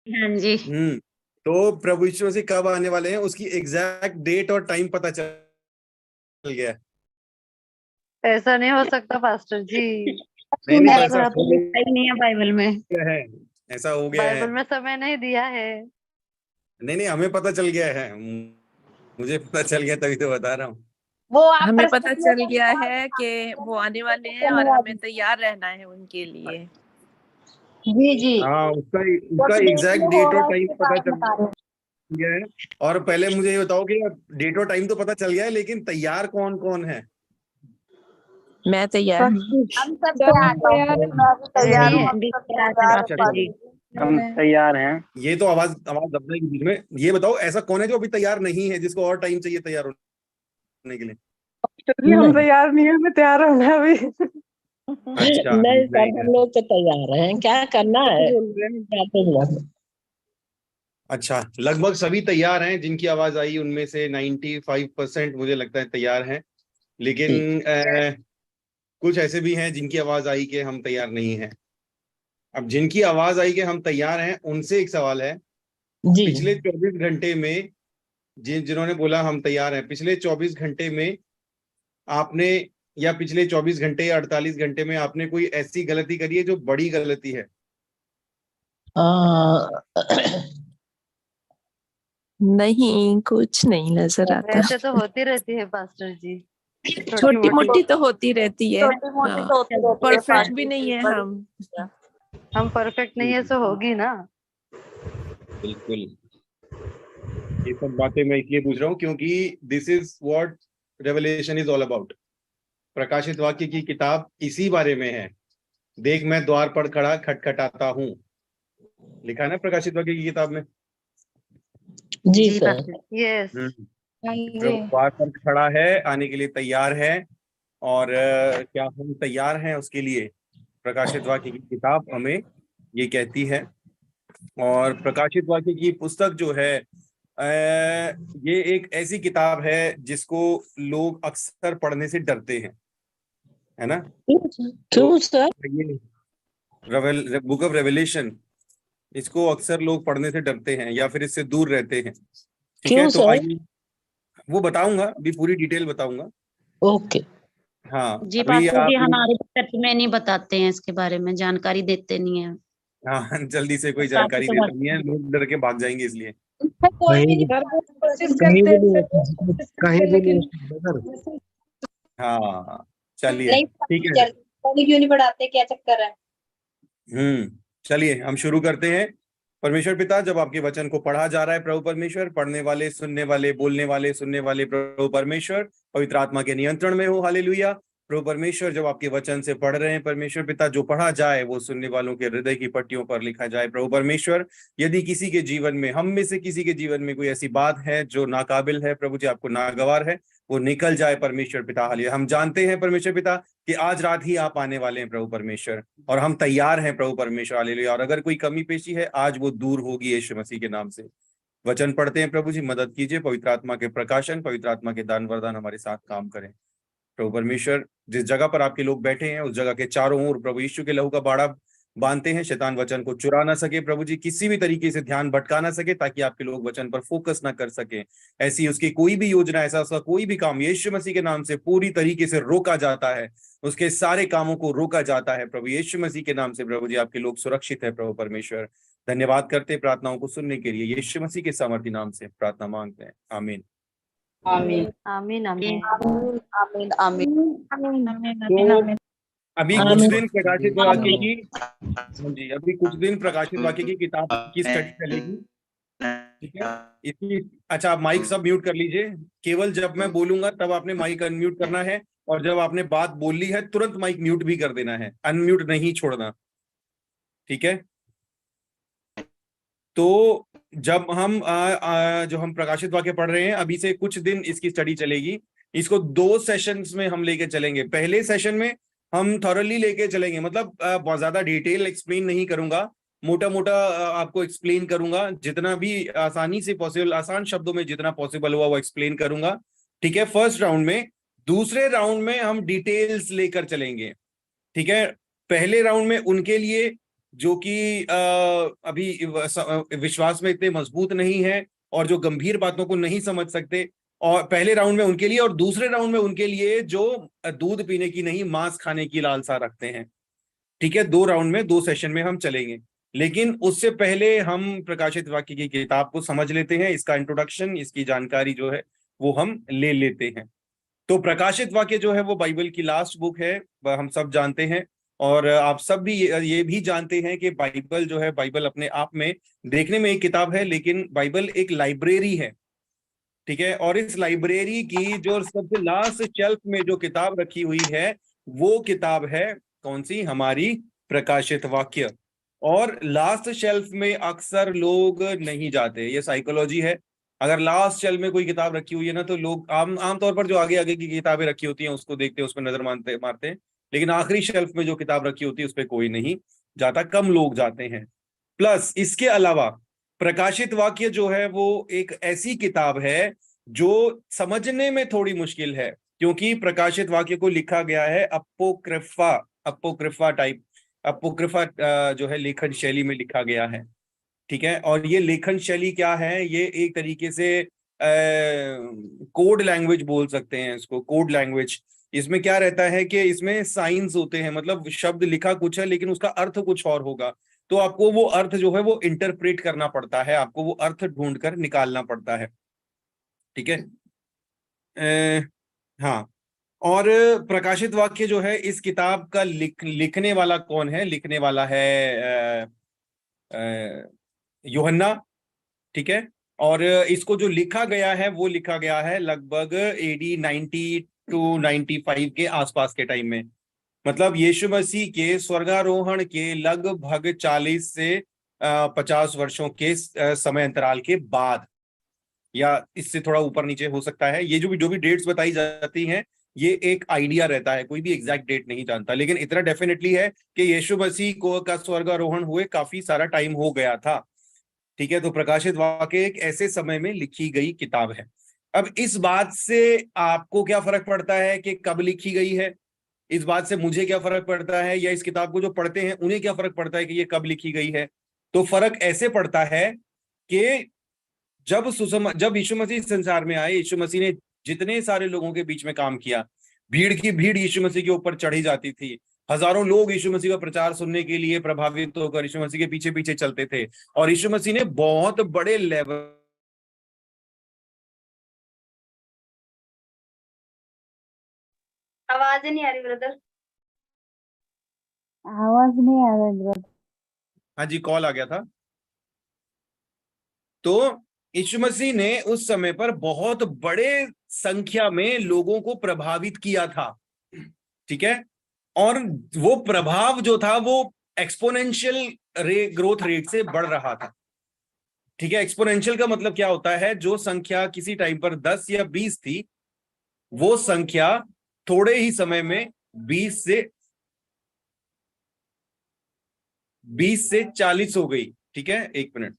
हाँ जी। तो प्रभु यीशु मसीह कब आने वाले हैं उसकी एग्जैक्ट डेट और टाइम पता चल गया है। ऐसा नहीं हो सकता पास्टर जी। नहीं तो ऐसा ऐसा हो तो लिखा ही नहीं है बाइबल में। गया है, ऐसा हो गया है। बाइबल में समय नहीं दिया है। नहीं हमें पता चल गया है, मुझे पता चल गया तभी तो बता रहा हूँ। वो आप हमें पता चल गया है कि वो आने वाले हैं और हमें तैयार रहना है उनके लिए। जी जी। हाँ, उसका एग्जैक्ट डेट और टाइम पता चल गया है। और पहले मुझे ये बताओ कि डेट और टाइम तो पता चल गया है, लेकिन तैयार कौन कौन है? मैं तैयार हूँ। हम सब तैयार हैं। हम तैयार हैं। ये तो आवाज दबने के बीच में, ये बताओ ऐसा कौन है जो अभी तैयार नहीं है, जिसको और टाइम चाहिए तैयार होने के लिए? हम तैयार नहीं है, हमें तैयार होना है अभी। अच्छा, नहीं सर, हम लोग तो तैयार हैं, क्या करना है? क्या करना है? अच्छा, लगभग सभी तैयार हैं। जिनकी आवाज आई उनमें से 95% मुझे लगता है तैयार हैं। लेकिन कुछ ऐसे भी हैं जिनकी आवाज आई कि हम तैयार नहीं हैं। अब जिनकी आवाज आई कि हम तैयार हैं, उनसे एक सवाल है। जी पिछले 24 घंटे में जिन्होंने बोला हम तैयार हैं, पिछले 24 घंटे में आपने, या पिछले 24 घंटे या 48 घंटे में आपने कोई ऐसी गलती करी है जो बड़ी गलती है? नहीं, कुछ नहीं नजर आता। वैसे तो होती रहती है पास्टर जी, छोटी मोटी तो होती रहती है। छोटी मोटी तो होती रहती है। परफेक्ट भी नहीं है हम परफेक्ट नहीं है तो होगी ना। बिल्कुल। ये सब बातें मैं इसलिए पूछ रहा हूँ क्योंकि this is what revelation is all about. प्रकाशित वाक्य की किताब इसी बारे में है। देख मैं द्वार पर खड़ा खटखटाता हूँ, लिखा है ना प्रकाशित वाक्य की किताब में। जी सर। यस। प्रभु द्वार पर खड़ा है, आने के लिए तैयार है। और क्या हम तैयार हैं उसके लिए? प्रकाशित वाक्य की किताब हमें ये कहती है। और प्रकाशित वाक्य की पुस्तक जो है, ये एक ऐसी किताब है जिसको लोग अक्सर पढ़ने से डरते हैं, है ना? क्यों सर? ये बुक ऑफ रेवलेशन, इसको अक्सर लोग पढ़ने से डरते हैं या फिर इससे दूर रहते हैं। ठीक है, तो आइए वो बताऊंगा, अभी पूरी डिटेल बताऊंगा। ओके। हाँ जी अभी पास्टर जी, आप, हमारे चर्च में नहीं बताते हैं इसके बारे में, जानकारी देते नहीं है। हाँ जल्दी से कोई जानकारी देता नहीं है, लोग डर के भाग जाएंगे इसलिए। कोई भी कोशिश करते हैं। हाँ चलिए ठीक है। क्यों नहीं पढ़ाते, क्या चक्कर है? चलिए हम शुरू करते हैं। परमेश्वर पिता, जब आपके वचन को पढ़ा जा रहा है प्रभु परमेश्वर, पढ़ने वाले, सुनने वाले, बोलने वाले, सुनने वाले प्रभु परमेश्वर पवित्र आत्मा के नियंत्रण में हो। हालेलुया। प्रभु परमेश्वर, जब आपके वचन से पढ़ रहे हैं परमेश्वर पिता, जो पढ़ा जाए वो सुनने वालों के हृदय की पट्टियों पर लिखा जाए। प्रभु परमेश्वर, यदि किसी के जीवन में, हम में से किसी के जीवन में कोई ऐसी बात है जो नाकाबिल है प्रभु जी, आपको नागवार है, वो निकल जाए परमेश्वर पिता। हालेलुया। हम जानते हैं परमेश्वर पिता कि आज रात ही आप आने वाले हैं प्रभु परमेश्वर, और हम तैयार हैं प्रभु परमेश्वर। हालेलुया। और अगर कोई कमी पेशी है आज वो दूर होगी यीशु मसीह के नाम से। वचन पढ़ते हैं प्रभु जी, मदद कीजिए। पवित्र आत्मा के प्रकाशन, पवित्र आत्मा के दान वरदान हमारे साथ काम करें प्रभु परमेश्वर। जिस जगह पर आपके लोग बैठे हैं उस जगह के चारों ओर प्रभु यीशु के लहू का बाड़ा बांधते हैं, शैतान वचन को चुरा ना सके प्रभु जी, किसी भी तरीके से ध्यान भटका ना सके, ताकि आपके लोग वचन पर फोकस ना कर सके। ऐसी उसकी कोई भी योजना, ऐसा उसका कोई भी काम यीशु मसीह के नाम से पूरी तरीके से रोका जाता है। उसके सारे कामों को रोका जाता है प्रभु यीशु मसीह के नाम से। प्रभु जी, आपके लोग सुरक्षित है प्रभु परमेश्वर। धन्यवाद करते प्रार्थनाओं को सुनने के लिए, यीशु मसीह के सामर्थी नाम से प्रार्थना मांगते हैं, आमीन। आमीन आमीन आमीन आमीन आमीन। तो अभी कुछ दिन प्रकाशित वाक्य की, जी अभी कुछ दिन प्रकाशित वाक्य की किताब की स्टडी चलेगी। ठीक है, इसकी, अच्छा आप माइक सब म्यूट कर लीजिए। केवल जब मैं बोलूंगा तब आपने माइक अनम्यूट करना है, और जब आपने बात बोल ली है तुरंत माइक म्यूट भी कर देना है, अनम्यूट नहीं छोड़ना। ठीक है, तो जब हम जो हम प्रकाशित वाक्य पढ़ रहे हैं, अभी से कुछ दिन इसकी स्टडी चलेगी। इसको 2 सेशंस में हम लेके चलेंगे। पहले सेशन में हम थॉरली लेके चलेंगे, मतलब बहुत ज्यादा डिटेल एक्सप्लेन नहीं करूंगा, मोटा मोटा आपको एक्सप्लेन करूंगा, जितना भी आसानी से पॉसिबल, आसान शब्दों में जितना पॉसिबल हुआ वो एक्सप्लेन करूंगा। ठीक है, फर्स्ट राउंड में। दूसरे राउंड में हम डिटेल्स लेकर चलेंगे। ठीक है, पहले राउंड में उनके लिए जो कि अभी विश्वास में इतने मजबूत नहीं है और जो गंभीर बातों को नहीं समझ सकते, और पहले राउंड में उनके लिए, और दूसरे राउंड में उनके लिए जो दूध पीने की नहीं मांस खाने की लालसा रखते हैं। ठीक है, 2 राउंड में 2 सेशन में हम चलेंगे, लेकिन उससे पहले हम प्रकाशित वाक्य की किताब को समझ लेते हैं। इसका इंट्रोडक्शन, इसकी जानकारी जो है वो हम ले लेते हैं। तो प्रकाशित वाक्य जो है वो बाइबल की लास्ट बुक है, हम सब जानते हैं, और आप सब भी ये भी जानते हैं कि बाइबल जो है, बाइबल अपने आप में देखने में एक किताब है, लेकिन बाइबल एक लाइब्रेरी है। ठीक है, और इस लाइब्रेरी की जो सबसे लास्ट शेल्फ में जो किताब रखी हुई है वो किताब है कौन सी? हमारी प्रकाशित वाक्य। और लास्ट शेल्फ में अक्सर लोग नहीं जाते, ये साइकोलॉजी है। अगर लास्ट शेल्फ में कोई किताब रखी हुई है ना, तो लोग आमतौर पर जो आगे आगे की किताबें रखी होती हैं उसको देखते हैं, उस पर नजर मारते हैं, लेकिन आखिरी शेल्फ में जो किताब रखी होती है उस पर कोई नहीं जाता, कम लोग जाते हैं। प्लस इसके अलावा प्रकाशित वाक्य जो है वो एक ऐसी किताब है जो समझने में थोड़ी मुश्किल है, क्योंकि प्रकाशित वाक्य को लिखा गया है अपोक्रिफा जो है लेखन शैली में लिखा गया है। ठीक है, और ये लेखन शैली क्या है? ये एक तरीके से कोड लैंग्वेज बोल सकते हैं इसको, कोड लैंग्वेज। इसमें क्या रहता है कि इसमें साइंस होते हैं, मतलब शब्द लिखा कुछ है लेकिन उसका अर्थ कुछ और होगा, तो आपको वो अर्थ जो है वो इंटरप्रेट करना पड़ता है, आपको वो अर्थ ढूंढ कर निकालना पड़ता है। ठीक है, हाँ। और प्रकाशित वाक्य जो है इस किताब का लिखने वाला कौन है? लिखने वाला है यूहन्ना। ठीक है, और इसको जो लिखा गया है वो लिखा गया है लगभग AD 90 to 95 के आसपास के टाइम में, मतलब यीशु मसीह के स्वर्गारोहण के लगभग 40 से 50 वर्षों के समय अंतराल के बाद, या इससे थोड़ा ऊपर नीचे हो सकता है। ये जो भी डेट्स बताई जाती हैं ये एक आइडिया रहता है, कोई भी एग्जैक्ट डेट नहीं जानता, लेकिन इतना डेफिनेटली है कि यीशु मसीह को का स्वर्गारोहण हुए काफी सारा टाइम हो गया था। ठीक है, तो प्रकाशित वाक्य एक ऐसे समय में लिखी गई किताब है। अब इस बात से आपको क्या फर्क पड़ता है कि कब लिखी गई है? इस बात से मुझे क्या फर्क पड़ता है, या इस किताब को जो पढ़ते हैं उन्हें क्या फर्क पड़ता है कि ये कब लिखी गई है? तो फर्क ऐसे पड़ता है कि जब यीशु मसीह संसार में आए, यीशु मसीह ने जितने सारे लोगों के बीच में काम किया, भीड़ की भीड़ यीशु मसीह के ऊपर चढ़ी जाती थी, हजारों लोग यीशु मसीह का प्रचार सुनने के लिए प्रभावित होकर यीशु मसीह के पीछे पीछे चलते थे, और यीशु मसीह ने बहुत बड़े लेवल आवाज नहीं आ रही ब्रदर। आवाज नहीं आ रहा ब्रदर। हाँ जी, कॉल आ गया था। तो यीशु मसीह ने उस समय पर बहुत बड़े संख्या में लोगों को प्रभावित किया था। ठीक है, और वो प्रभाव जो था वो एक्सपोनेंशियल ग्रोथ रेट से बढ़ रहा था। ठीक है, एक्सपोनेंशियल का मतलब क्या होता है? जो संख्या किसी टाइम पर 10 या 20 थी, वो संख्या थोड़े ही समय में 20 से 40 हो गई। ठीक है, 1 मिनट।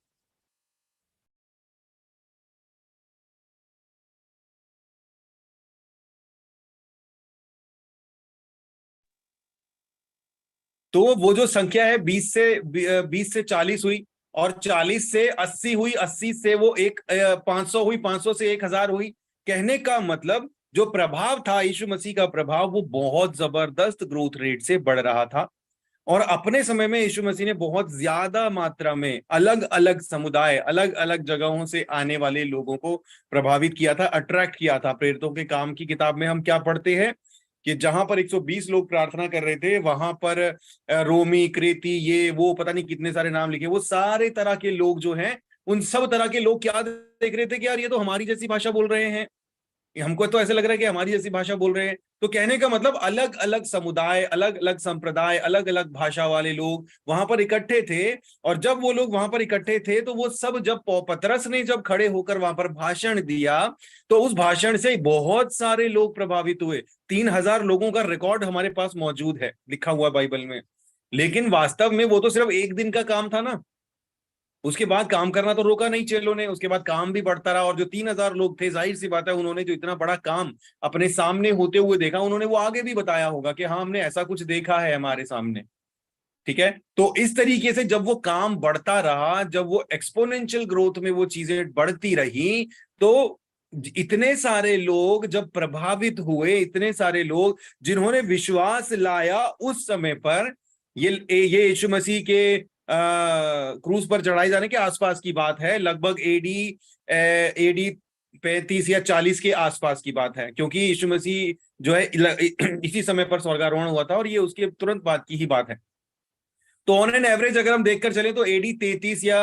तो वो जो संख्या है 20 से 40 हुई, और 40 से 80 हुई, 80 से वो 500 हुई, 500 से 1000 हुई। कहने का मतलब जो प्रभाव था यीशु मसीह का प्रभाव, वो बहुत जबरदस्त ग्रोथ रेट से बढ़ रहा था। और अपने समय में यीशु मसीह ने बहुत ज्यादा मात्रा में अलग अलग समुदाय, अलग अलग जगहों से आने वाले लोगों को प्रभावित किया था, अट्रैक्ट किया था। प्रेरितों के काम की किताब में हम क्या पढ़ते हैं कि जहां पर 120 लोग प्रार्थना कर रहे थे, वहां पर रोमी, क्रेती, ये वो पता नहीं कितने सारे नाम लिखे, वो सारे तरह के लोग जो हैं, उन सब तरह के लोग क्या देख रहे थे कि यार ये तो हमारी जैसी भाषा बोल रहे हैं, हमको तो ऐसे लग रहा है कि हमारी जैसी भाषा बोल रहे हैं। तो कहने का मतलब अलग अलग समुदाय, अलग अलग संप्रदाय, अलग अलग भाषा वाले लोग वहां पर इकट्ठे थे। और जब वो लोग वहां पर इकट्ठे थे तो वो सब, जब पतरस ने जब खड़े होकर वहां पर भाषण दिया, तो उस भाषण से बहुत सारे लोग प्रभावित हुए। 3000 लोगों का रिकॉर्ड हमारे पास मौजूद है, लिखा हुआ बाइबल में। लेकिन वास्तव में वो तो सिर्फ 1 दिन का काम था ना, उसके बाद काम करना तो रोका नहीं चेलों ने, उसके बाद काम भी बढ़ता रहा। और जो 3000 लोग थे, जाहिर सी बात है उन्होंने जो इतना बड़ा काम अपने सामने होते हुए देखा, उन्होंने वो आगे भी बताया होगा कि हाँ हमने ऐसा कुछ देखा है हमारे सामने। ठीक है। तो इस तरीके से जब वो काम बढ़ता रहा, जब वो एक्सपोनेंशियल ग्रोथ में वो चीजें बढ़ती रही, तो इतने सारे लोग जब प्रभावित हुए, इतने सारे लोग जिन्होंने विश्वास लाया उस समय पर, ये यीशु मसीह के क्रूज पर चढ़ाए जाने के आसपास की बात है, लगभग एडी 35 या 40 के आसपास की बात है, क्योंकि यीशु मसीह जो है इसी समय पर स्वर्गारोहण हुआ था और ये उसके तुरंत बाद की ही बात है। तो ऑन एन एवरेज अगर हम देखकर चले तो एडी 33 या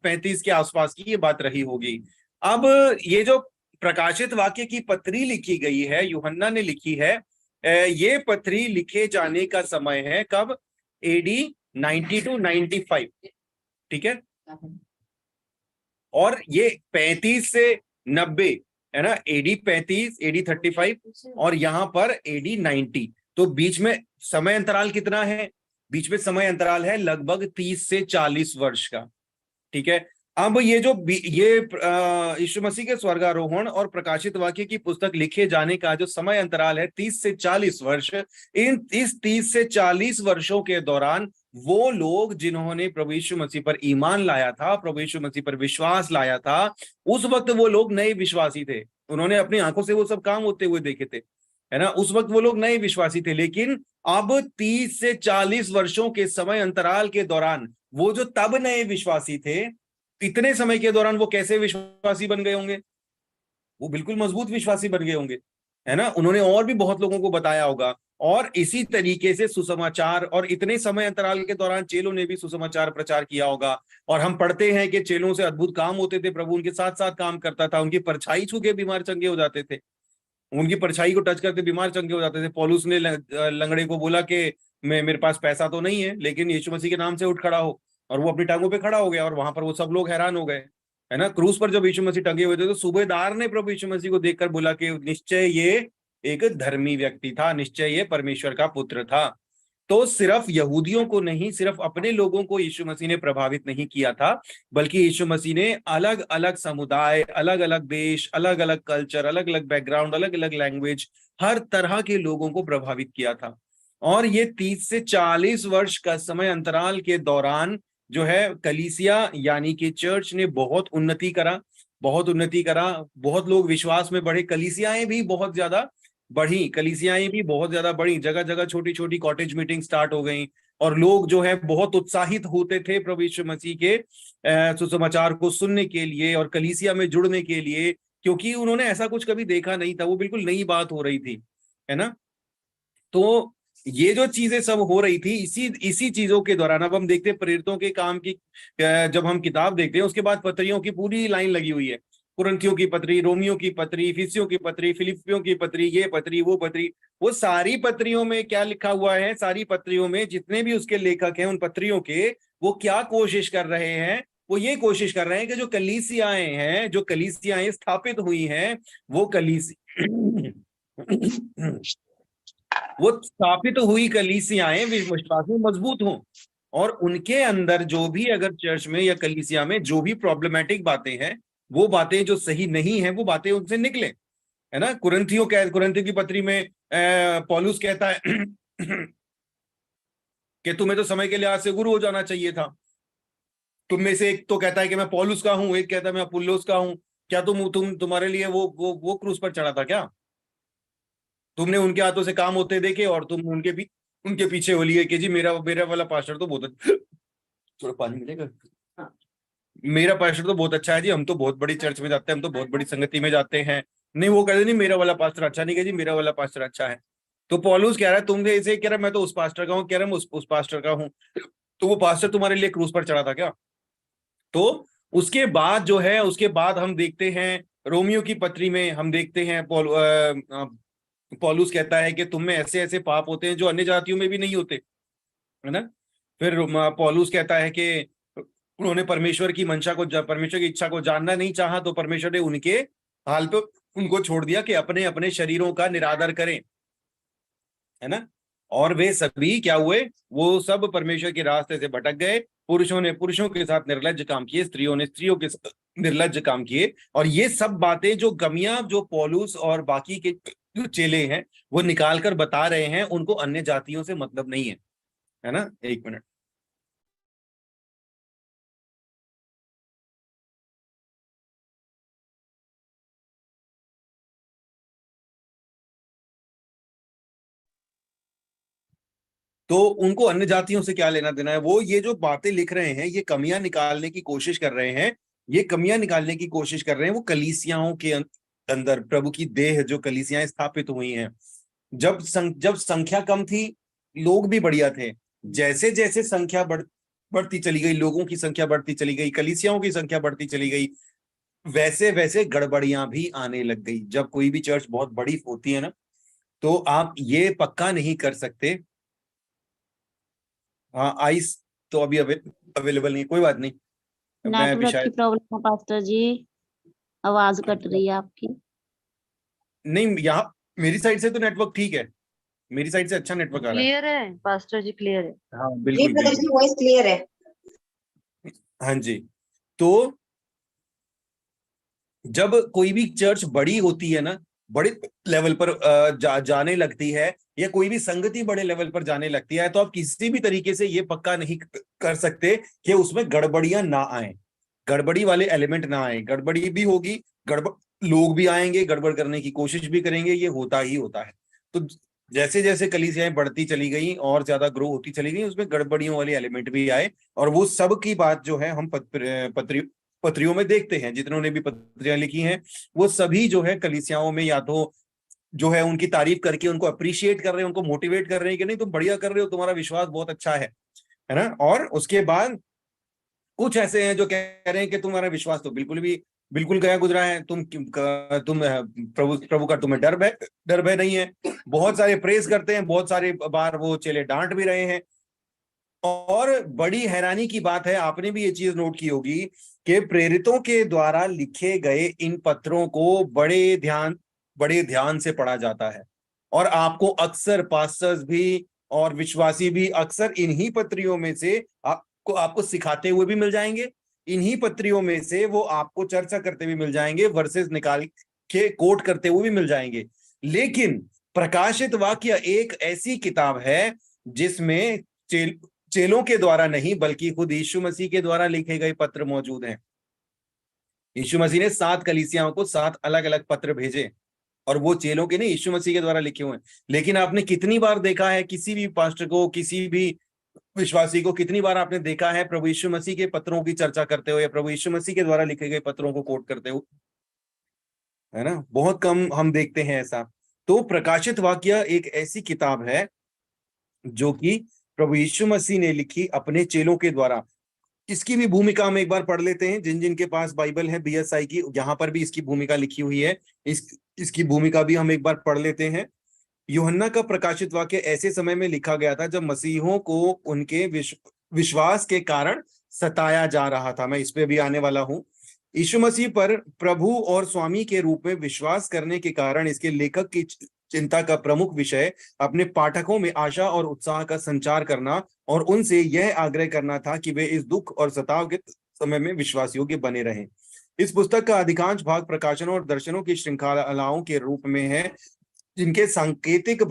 35 के आसपास की ये बात रही होगी। अब ये जो प्रकाशित वाक्य की पत्री लिखी गई है, यूहन्ना ने लिखी है, ये पत्री लिखे जाने का समय है कब? एडी 90 to 95, ठीक है। और ये 35 से 90 है ना, एडी 35, एडी 35 और यहां पर एडी 90। तो बीच में समय अंतराल कितना है? बीच में समय अंतराल है लगभग 30 से 40 वर्ष का, ठीक है। अब ये जो यीशु मसीह के स्वर्गारोहण और प्रकाशित वाक्य की पुस्तक लिखे जाने का जो समय अंतराल है 30 से 40 वर्ष, इस 30 से 40 वर्षों के दौरान वो लोग जिन्होंने प्रभु यीशु मसीह पर ईमान लाया था, प्रभु यीशु मसीह पर विश्वास लाया था, उस वक्त वो लोग नए विश्वासी थे। उन्होंने अपनी आंखों से वो सब काम होते हुए देखे थे, है ना। उस वक्त वो लोग नए विश्वासी थे। लेकिन अब 30 से 40 वर्षों के समय अंतराल के दौरान वो जो तब नए विश्वासी थे, इतने समय के दौरान वो कैसे विश्वासी बन गए होंगे? वो बिल्कुल मजबूत विश्वासी बन गए होंगे, है ना। उन्होंने और भी बहुत लोगों को बताया होगा, और इसी तरीके से सुसमाचार, और इतने समय अंतराल के दौरान चेलों ने भी सुसमाचार प्रचार किया होगा। और हम पढ़ते हैं कि चेलों से अद्भुत काम होते थे, प्रभु उनके साथ साथ काम करता था, उनकी परछाई छू के बीमार चंगे हो जाते थे, उनकी परछाई को टच करके बीमार चंगे हो जाते थे। पौलुस ने लंगड़े को बोला कि मेरे पास पैसा तो नहीं है, लेकिन यीशु मसीह के नाम से उठ खड़ा हो, और वो अपनी टांगों पे खड़ा हो गया। और वहां पर वो सब लोग हैरान हो गए, है ना। क्रूस पर जब यीशु मसीह टंगे हुए थे तो सूबेदार ने प्रभु यीशु मसीह को देखकर बोला कि निश्चय ये एक धर्मी व्यक्ति था, निश्चय ये परमेश्वर का पुत्र था। तो सिर्फ यहूदियों को नहीं, सिर्फ अपने लोगों को यीशु मसीह ने प्रभावित नहीं किया था, बल्कि यीशु मसीह ने अलग अलग समुदाय, अलग अलग देश, अलग अलग कल्चर, अलग अलग बैकग्राउंड, अलग अलग लैंग्वेज, हर तरह के लोगों को प्रभावित किया था। और ये 30 से 40 वर्ष का समय अंतराल के दौरान जो है कलीसिया यानी कि चर्च ने बहुत उन्नति करा, बहुत उन्नति करा। बहुत लोग विश्वास में बढ़े, कलीसियाएं भी बहुत ज्यादा बढ़ी, कलीसियाएं भी बहुत ज्यादा बढ़ी। जगह जगह छोटी छोटी कॉटेज मीटिंग स्टार्ट हो गई, और लोग जो है बहुत उत्साहित होते थे प्रभु यीशु मसीह के सुसमाचार को सुनने के लिए और कलीसिया में जुड़ने के लिए, क्योंकि उन्होंने ऐसा कुछ कभी देखा नहीं था। वो बिल्कुल नई बात हो रही थी, है ना। तो ये जो चीजें सब हो रही थी, इसी चीजों के दौरान अब हम देखते हैं प्रेरितों के काम की, जब हम किताब देखते हैं उसके बाद पत्रियों की पूरी लाइन लगी हुई है। कुरिन्थियों की पत्री, रोमियो की पत्री, इफिसियों की पत्री, फिलिपियों की पत्री, ये पत्री, वो पत्री। वो सारी पत्रियों में क्या लिखा हुआ है? सारी पत्रियों में जितने भी उसके लेखक हैं, उन पत्रियों के, वो क्या कोशिश कर रहे हैं? वो ये कोशिश कर रहे हैं कि जो कलीसियाएं हैं, जो कलीसियाएं स्थापित हुई हैं, वो स्थापित हुई कलीसियाएं विश्वास में मजबूत हों, और उनके अंदर जो भी अगर चर्च में या कलीसिया में जो भी प्रॉब्लमैटिक बातें हैं, वो बातें जो सही नहीं है, वो बातें उनसे निकले, है ना। कुरिन्थियों की पत्री में पौलुस कहता है कि तुम्हें तो समय के लिहाज से गुरु हो जाना चाहिए था। तुम में से एक तो कहता है कि मैं पौलुस का हूं, एक कहता है मैं अपुल्लोस का हूं। क्या तुम्हारे लिए वो क्रूस पर चढ़ा था क्या? तुमने उनके हाथों से काम होते देखे और तुम उनके पीछे हो लिए कि जी मेरा वाला पास्टर तो बहुत थोड़ा पानी मिलेगा, मेरा पास्टर तो बहुत अच्छा है जी, हम तो बहुत बड़ी चर्च में जाते हैं, हम तो बहुत बड़ी संगति में जाते हैं। नहीं, वो कहते नहीं मेरा वाला पास्टर अच्छा नहीं, जी मेरा वाला पास्टर अच्छा है। तो पौलुस कह रहा है तुमने इसे कह रहा मैं तो उस पास्टर का हूँ, कह रहा मैं उस पास्टर का हूँ। तो वो पास्टर तुम्हारे लिए क्रूस पर चढ़ा था क्या? तो उसके बाद जो है, उसके बाद हम देखते हैं रोमियो की पत्री में हम देखते हैं पौलुस कहता है कि तुम में ऐसे ऐसे पाप होते हैं जो अन्य जातियों में भी नहीं होते, है ना। फिर पौलुस कहता है कि उन्होंने परमेश्वर की मंशा को, परमेश्वर की इच्छा को जानना नहीं चाहा, तो परमेश्वर ने उनके हाल पे उनको छोड़ दिया कि अपने अपने शरीरों का निरादर करें, है ना। और वे सभी क्या हुए? वो सब परमेश्वर के रास्ते से भटक गए। पुरुषों ने पुरुषों के साथ निर्लज्ज काम किए, स्त्रियों ने स्त्रियों के साथ निर्लज्ज काम किए। और ये सब बातें जो गमियां जो पौलुस और बाकी के जो चेले हैं वो निकाल कर बता रहे हैं, उनको अन्य जातियों से मतलब नहीं है, है ना। एक मिनट, तो उनको अन्य जातियों से क्या लेना देना है। वो ये जो बातें लिख रहे हैं, ये कमियां निकालने की कोशिश कर रहे हैं, ये कमियां निकालने की कोशिश कर रहे हैं वो कलीसियाओं के अंदर, प्रभु की देह जो कलीसियाएं स्थापित हुई हैं। जब संख्या कम थी, लोग भी बढ़िया थे। जैसे जैसे संख्या बढ़ती चली गई, लोगों की संख्या बढ़ती चली गई, कलीसियाओं की संख्या बढ़ती चली गई, वैसे वैसे गड़बड़ियां भी आने लग गई। जब कोई भी चर्च बहुत बड़ी होती है ना, तो आप ये पक्का नहीं कर सकते। हाँ, आइस तो अभी अवेलेबल नहीं, कोई बात नहीं। मैं अभी नेटवर्क की शायद प्रॉब्लम है पास्टर जी, आवाज कट रही है आपकी। नहीं, यहाँ मेरी साइड से तो नेटवर्क ठीक है, मेरी साइड से अच्छा नेटवर्क आ रहा है। क्लियर है पास्टर जी, क्लियर है। हाँ जी बिल्कुल ब्रदर बिल्कुल। जी वॉइस क्लियर है। हाँ जी। तो जब कोई भी चर्च बड़ी होती है ना, बड़े लेवल पर जाने लगती है, या कोई भी संगति बड़े लेवल पर जाने लगती है, तो आप किसी भी तरीके से ये पक्का नहीं कर सकते कि उसमें गड़बड़ियां ना आए, गड़बड़ी वाले एलिमेंट ना आए। गड़बड़ी भी होगी, गड़बड़ लोग भी आएंगे, गड़बड़ करने की कोशिश भी करेंगे, ये होता ही होता है। तो जैसे जैसे कलीसियाएं बढ़ती चली गई और ज्यादा ग्रो होती चली गई, उसमें गड़बड़ियों वाले एलिमेंट भी आए। और वो सब की बात जो है हम पत्रियों में देखते हैं। जितनों ने भी पत्रियां लिखी हैं, वो सभी जो है कलीसियाओं में या तो जो है उनकी तारीफ करके उनको अप्रिशिएट कर रहे हैं, उनको मोटिवेट कर रहे हैं कि नहीं तुम बढ़िया कर रहे हो, तुम्हारा विश्वास बहुत अच्छा है ना। और उसके बाद कुछ ऐसे हैं जो कह रहे हैं कि तुम्हारा विश्वास तो बिल्कुल गया गुजरा है, तुम प्रभु का तुम्हें डर भय नहीं है। बहुत सारे प्रेज करते हैं, बहुत सारे बार वो चेले डांट भी रहे हैं। और बड़ी हैरानी की बात है, आपने भी ये चीज नोट की होगी कि प्रेरितों के द्वारा लिखे गए इन पत्रों को बड़े ध्यान से पढ़ा जाता है। और आपको अक्सर पास्टर्स भी और विश्वासी भी अक्सर इन्हीं पत्रियों में से आपको सिखाते हुए भी मिल जाएंगे, इन्हीं पत्रियों में से वो आपको चर्चा करते हुए मिल जाएंगे, वर्सेस निकाल के कोट करते हुए भी मिल जाएंगे। लेकिन प्रकाशित वाक्य एक ऐसी किताब है जिसमें चेलों के द्वारा नहीं, बल्कि खुद यीशु मसीह के द्वारा लिखे गए पत्र मौजूद हैं। यीशु मसीह ने 7 कलीसियाओं को 7 अलग अलग पत्र भेजे, और वो चेलों के नहीं, यीशु मसीह के द्वारा लिखे हुए हैं। लेकिन आपने कितनी बार देखा है किसी भी पास्टर को, किसी भी विश्वासी को, कितनी बार आपने देखा है प्रभु यीशु मसीह के पत्रों की चर्चा करते हुए या प्रभु यीशु मसीह के द्वारा लिखे गए पत्रों को कोट करते हुए? है ना, बहुत कम हम देखते हैं ऐसा। तो प्रकाशित वाक्य एक ऐसी किताब है जो कि प्रभु यीशु मसीह ने लिखी अपने चेलों के द्वारा। इसकी भी भूमिका हम एक बार पढ़ लेते हैं, जिनके पास बाइबल है BSI की, यहाँ पर भी इसकी भूमिका लिखी हुई है। इसकी भूमिका भी हम एक बार पढ़ लेते हैं। यूहन्ना का प्रकाशित वाक्य ऐसे समय में लिखा गया था जब मसीहों को उनके विश्वास के कारण सताया जा रहा था। मैं इस पे भी आने वाला हूं। यीशु मसीह पर प्रभु और स्वामी के रूप में विश्वास करने के कारण इसके लेखक की चिंता का प्रमुख विषय अपने पाठकों में आशा और उत्साह का संचार करना और उनसे यह आग्रह करना था कि वे इस दुख और सताव के समय में विश्वास योग्य बने रहें। इस पुस्तक का अधिकांश भाग प्रकाशनों और दर्शनों की श्रृंखलाओं के रूप में है, जिन्हें सांकेतिक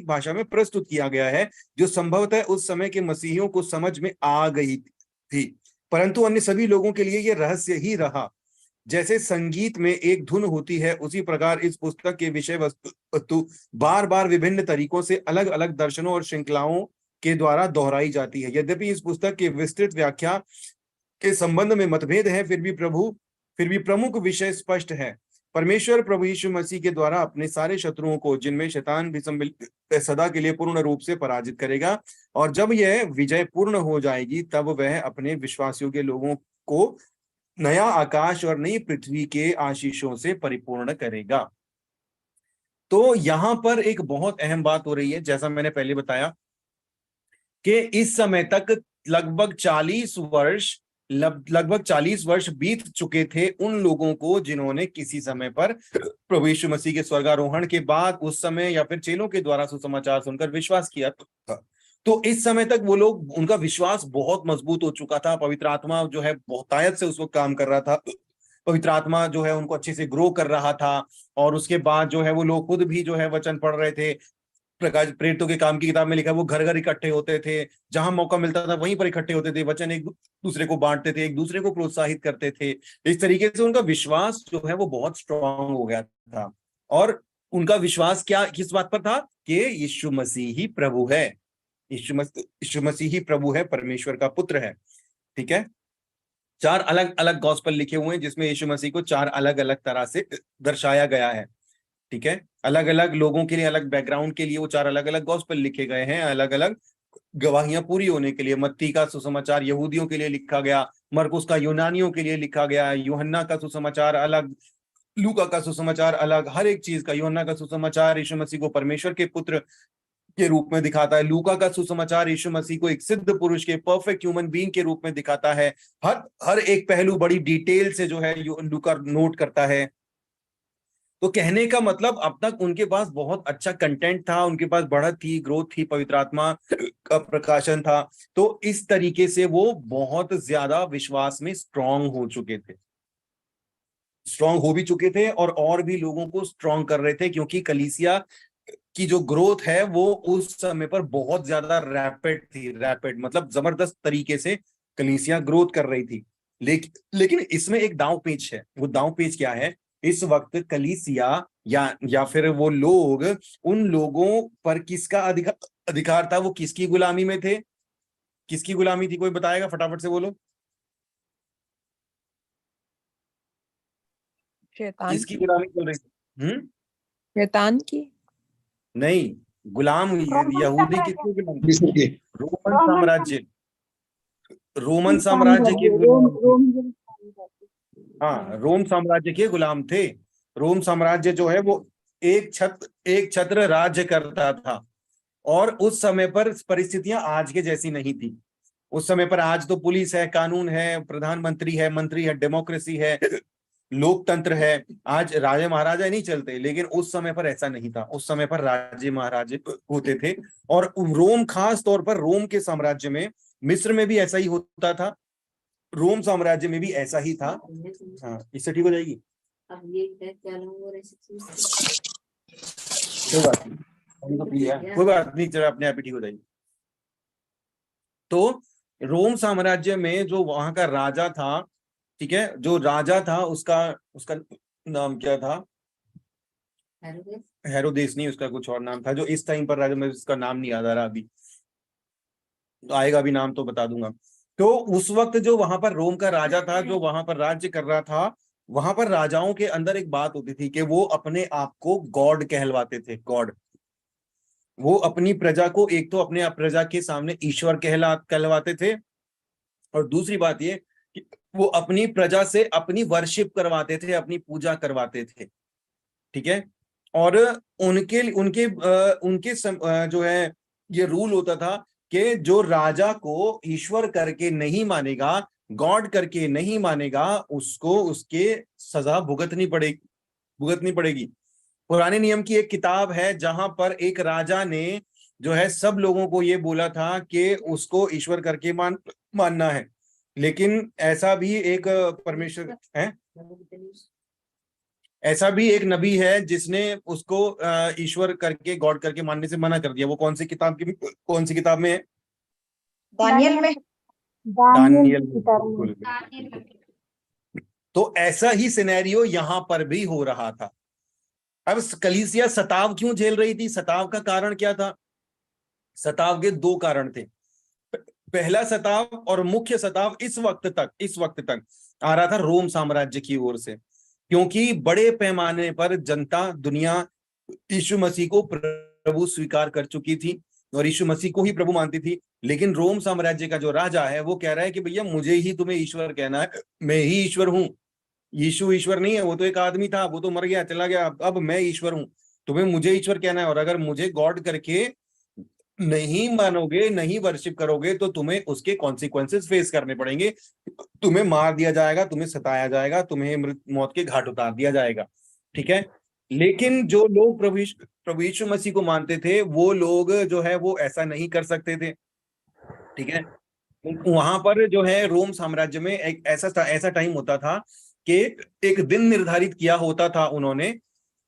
भाषा में प्रस्तुत किया गया है, जो संभवतः उस समय के मसीहियों को समझ में आ गई थी, परंतु अन्य सभी लोगों के लिए यह रहस्य ही रहा। जैसे संगीत में एक धुन होती है, उसी प्रकार इस पुस्तक के विषय वस्तु बार बार विभिन्न तरीकों से अलग अलग दर्शनों और श्रृंखलाओं के द्वारा दोहराई जाती है। यद्यपि इस पुस्तक की विस्तृत व्याख्या के संबंध में मतभेद है, फिर भी प्रमुख विषय स्पष्ट है। परमेश्वर प्रभु यीशु मसीह के द्वारा अपने सारे शत्रुओं को, जिनमें शैतान भी सदा के लिए पूर्ण रूप से पराजित करेगा, और जब यह विजय पूर्ण हो जाएगी तब वह अपने विश्वासियों के लोगों को नया आकाश और नई पृथ्वी के आशीषों से परिपूर्ण करेगा। तो यहां पर एक बहुत अहम बात हो रही है, जैसा मैंने पहले बताया कि इस समय तक लगभग 40 वर्ष बीत चुके थे उन लोगों को जिन्होंने किसी समय पर प्रभु यीशु मसीह के स्वर्गारोहण के बाद उस समय या फिर चेलों के द्वारा सुसमाचार सुनकर विश्वास किया था। तो इस समय तक वो लोग, उनका विश्वास बहुत मजबूत हो चुका था। पवित्र आत्मा जो है बहुतायत से उस वक्त काम कर रहा था, पवित्र आत्मा जो है उनको अच्छे से ग्रो कर रहा था। और उसके बाद जो है वो लोग खुद भी जो है वचन पढ़ रहे थे। प्रकाश प्रेरितों के काम की किताब में लिखा है वो घर घर इकट्ठे होते थे, जहां मौका मिलता था वहीं पर इकट्ठे होते थे, वचन एक दूसरे को बांटते थे, एक दूसरे को प्रोत्साहित करते थे। इस तरीके से उनका विश्वास जो है वो बहुत स्ट्रांग हो गया था। और उनका विश्वास किस बात पर था? कि यीशु मसीह ही प्रभु है, यीशु मसीह ही प्रभु है, परमेश्वर का पुत्र है। ठीक है, 4 अलग अलग गॉस्पेल लिखे हुए हैं जिसमें यीशु मसीह को 4 अलग अलग तरह से दर्शाया गया है। ठीक है, अलग अलग लोगों के लिए, अलग बैकग्राउंड के लिए वो 4 अलग अलग गॉस्पेल लिखे गए हैं, अलग अलग गवाहियां पूरी होने के लिए। मत्ती का सुसमाचार यहूदियों के लिए लिखा गया, मरकुस का यूनानियों के लिए लिखा गया, यूहन्ना का सुसमाचार अलग, लूका का सुसमाचार अलग, हर एक चीज का। यूहन्ना का सुसमाचार यीशु मसीह को परमेश्वर के पुत्र के रूप में दिखाता है। लूका का सुसमाचार यीशु मसीह को एक सिद्ध पुरुष के, परफेक्ट ह्यूमन बीइंग के रूप में दिखाता है। हर एक पहलू बड़ी डिटेल से जो है लूका नोट करता है। तो कहने का मतलब अब तक उनके पास बहुत अच्छा कंटेंट था, उनके पास बढ़त थी, ग्रोथ थी, पवित्र आत्मा का प्रकाशन था। तो इस तरीके से वो बहुत ज्यादा विश्वास में स्ट्रांग हो चुके थे, स्ट्रांग हो भी चुके थे और भी लोगों को स्ट्रांग कर रहे थे, क्योंकि कलीसिया की जो ग्रोथ है वो उस समय पर बहुत ज्यादा रैपिड मतलब जबरदस्त तरीके से कलीसिया ग्रोथ कर रही थी। लेकिन इसमें एक दांव पेच है। वो दांव पेच क्या है? इस वक्त कलीसिया या फिर वो लोग, उन लोगों पर किसका अधिकार था? वो किसकी गुलामी में थे? किसकी गुलामी थी? कोई बताएगा? फटाफट से बोलो। शैतान किसकी की। गुलामी चल रही थी? शैतान की नहीं, गुलाम यहूदी किसके गुलाम थे? रोमन साम्राज्य, रोमन साम्राज्य के गुलाम थे। हाँ, रोम साम्राज्य के गुलाम थे। रोम साम्राज्य जो है वो एक छत्र राज्य करता था, और उस समय पर परिस्थितियां आज के जैसी नहीं थी। उस समय पर, आज तो पुलिस है, कानून है, प्रधानमंत्री है, मंत्री है, डेमोक्रेसी है, लोकतंत्र है। आज राजे महाराजा नहीं चलते, लेकिन उस समय पर ऐसा नहीं था। उस समय पर राजे महाराजे होते थे, और रोम, खास तौर पर रोम के साम्राज्य में, मिस्र में भी ऐसा ही होता था, रोम साम्राज्य में भी ऐसा ही था। हाँ, इससे ठीक हो जाएगी। अब ये क्या हो रहा कोई बात नहीं, कोई बात नहीं, चलो अपने आप ही ठीक हो जाएगी। तो रोम साम्राज्य में जो वहां का राजा था, ठीक है, जो राजा था उसका नाम क्या था? हेरोदेस नहीं, उसका कुछ और नाम था, जो इस टाइम पर राजा, में उसका नाम नहीं याद आ रहा अभी, आएगा भी नाम तो बता दूंगा। तो उस वक्त जो वहां पर रोम का राजा था, जो वहां पर राज्य कर रहा था, वहां पर राजाओं के अंदर एक बात होती थी कि वो अपने आप को गॉड कहलवाते थे। गॉड, वो अपनी प्रजा को, एक तो अपने प्रजा के सामने ईश्वर कहलवाते थे, और दूसरी बात ये कि वो अपनी प्रजा से अपनी वर्शिप करवाते थे, अपनी पूजा करवाते थे। ठीक है, और उनके जो है ये रूल होता था कि जो राजा को ईश्वर करके नहीं मानेगा, गॉड करके नहीं मानेगा, उसको उसके सजा भुगतनी पड़ेगी। पुराने नियम की एक किताब है जहां पर एक राजा ने जो है सब लोगों को ये बोला था कि उसको ईश्वर करके मानना है। लेकिन ऐसा भी एक परमेश्वर है, ऐसा भी एक नबी है जिसने उसको ईश्वर करके, गॉड करके मानने से मना कर दिया। वो कौन सी किताब में है? दानियल में। दानियल। तो ऐसा ही सिनेरियो यहां पर भी हो रहा था। अब कलीसिया सताव क्यों झेल रही थी? सताव का कारण क्या था? सताव के 2 कारण थे। पहला सताव और मुख्य सताव इस वक्त तक आ रहा था रोम साम्राज्य की ओर से, क्योंकि बड़े पैमाने पर जनता, दुनिया यीशु मसीह को प्रभु स्वीकार कर चुकी थी और यीशु मसीह को ही प्रभु मानती थी। लेकिन रोम साम्राज्य का जो राजा है वो कह रहा है कि भैया मुझे ही तुम्हें ईश्वर कहना है, मैं ही ईश्वर हूं। यीशु ईश्वर नहीं है, वो तो एक आदमी था, वो तो मर गया, चला गया, अब मैं ईश्वर हूं, तुम्हें मुझे ईश्वर कहना है। और अगर मुझे गॉड करके नहीं मानोगे, नहीं वर्शिप करोगे, तो तुम्हें उसके कॉन्सिक्वेंसेस फेस करने पड़ेंगे। तुम्हें मार दिया जाएगा, तुम्हें सताया जाएगा, तुम्हें मौत के घाट उतार दिया जाएगा। ठीक है, लेकिन जो लोग प्रभु यीशु मसीह को मानते थे, वो लोग जो है वो ऐसा नहीं कर सकते थे। ठीक है, वहां पर जो है रोम साम्राज्य में एक ऐसा टाइम होता था कि एक दिन निर्धारित किया होता था उन्होंने,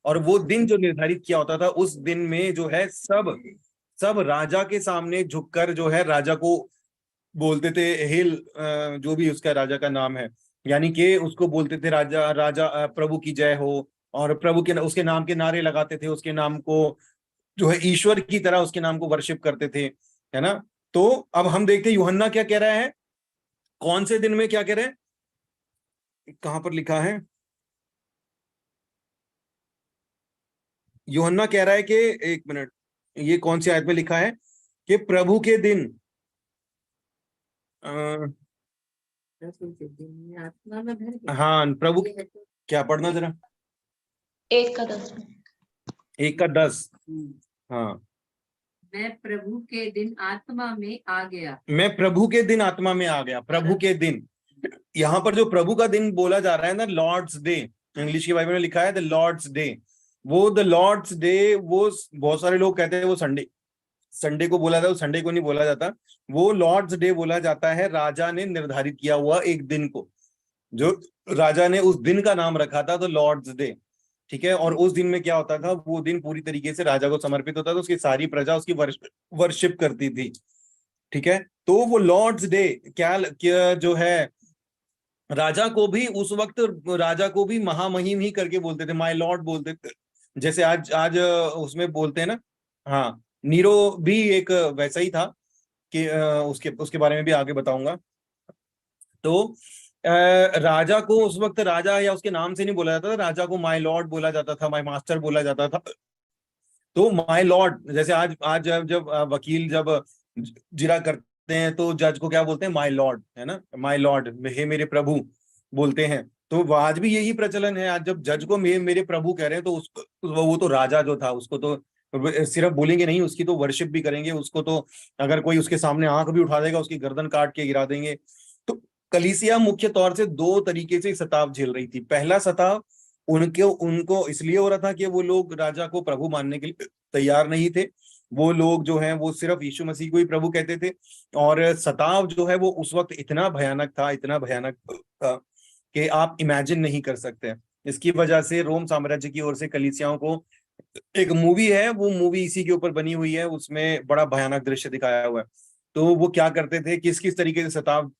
और वो दिन जो निर्धारित किया होता था, उस दिन में जो है सब राजा के सामने झुककर जो है राजा को बोलते थे हेल, जो भी उसका राजा का नाम है, यानी कि उसको बोलते थे राजा प्रभु की जय हो, और प्रभु के उसके नाम के नारे लगाते थे, उसके नाम को जो है ईश्वर की तरह उसके नाम को वर्शिप करते थे, है ना। तो अब हम देखते हैं यूहन्ना क्या कह रहा है, कौन से दिन में क्या कह रहे हैं, कहां पर लिखा है। यूहन्ना कह रहा है कि, एक मिनट, ये कौन सी आयत में लिखा है कि प्रभु के दिन, आत्मा में भर के हाँ प्रभु, ये है तो- क्या पढ़ना जरा, 1:10 1:10। हाँ, मैं प्रभु के दिन आत्मा में आ गया। मैं प्रभु के दिन आत्मा में आ गया। प्रभु के दिन, यहाँ पर जो प्रभु का दिन बोला जा रहा है ना, लॉर्ड्स डे, इंग्लिश की बाइबल में लिखा है द लॉर्ड्स डे। वो द लॉर्ड्स डे, वो बहुत सारे लोग कहते हैं वो संडे को बोला जाता है, संडे को नहीं बोला जाता। वो लॉर्ड्स डे बोला जाता है राजा ने निर्धारित किया हुआ एक दिन को, जो राजा ने उस दिन का नाम रखा था द लॉर्ड्स डे, ठीक है। और उस दिन में क्या होता था, वो दिन पूरी तरीके से राजा को समर्पित होता था, उसकी सारी प्रजा उसकी वर्शिप करती थी, ठीक है। तो वो लॉर्ड्स डे क्या जो है, राजा को भी उस वक्त, राजा को भी महामहिम ही करके बोलते थे, माय लॉर्ड बोलते थे, जैसे आज उसमें बोलते हैं ना। हाँ, नीरो भी एक वैसा ही था कि उसके उसके बारे में भी आगे बताऊंगा। तो राजा को उस वक्त राजा या उसके नाम से नहीं बोला जाता था, राजा को माय लॉर्ड बोला जाता था, माय मास्टर बोला जाता था। तो माय लॉर्ड, जैसे आज जब वकील जब जिरा करते हैं तो जज को क्या बोलते हैं, माय लॉर्ड, है ना, माय लॉर्ड, हे मेरे प्रभु बोलते हैं। तो आज भी यही प्रचलन है, आज जब जज को मेरे प्रभु कह रहे हैं तो उसको, वो तो राजा जो था उसको तो सिर्फ बोलेंगे नहीं, उसकी तो वर्शिप भी करेंगे, उसको तो अगर कोई उसके सामने आंख भी उठा देगा उसकी गर्दन काट के गिरा देंगे। तो कलीसिया मुख्य तौर से दो तरीके से सताव झेल रही थी। पहला सताव उनको इसलिए हो रहा था कि वो लोग राजा को प्रभु मानने के लिए तैयार नहीं थे, वो लोग जो हैं वो सिर्फ यीशु मसीह को ही प्रभु कहते थे। और सताव जो है वो उस वक्त इतना भयानक था, इतना भयानक था कि आप इमेजिन नहीं कर सकते। इसकी वजह से रोम साम्राज्य की ओर से कलीसियाओं को, एक मूवी है, वो मूवी इसी के ऊपर बनी हुई है, उसमें बड़ा भयानक दृश्य दिखाया हुआ है। तो वो क्या करते थे, किस किस तरीके से सताव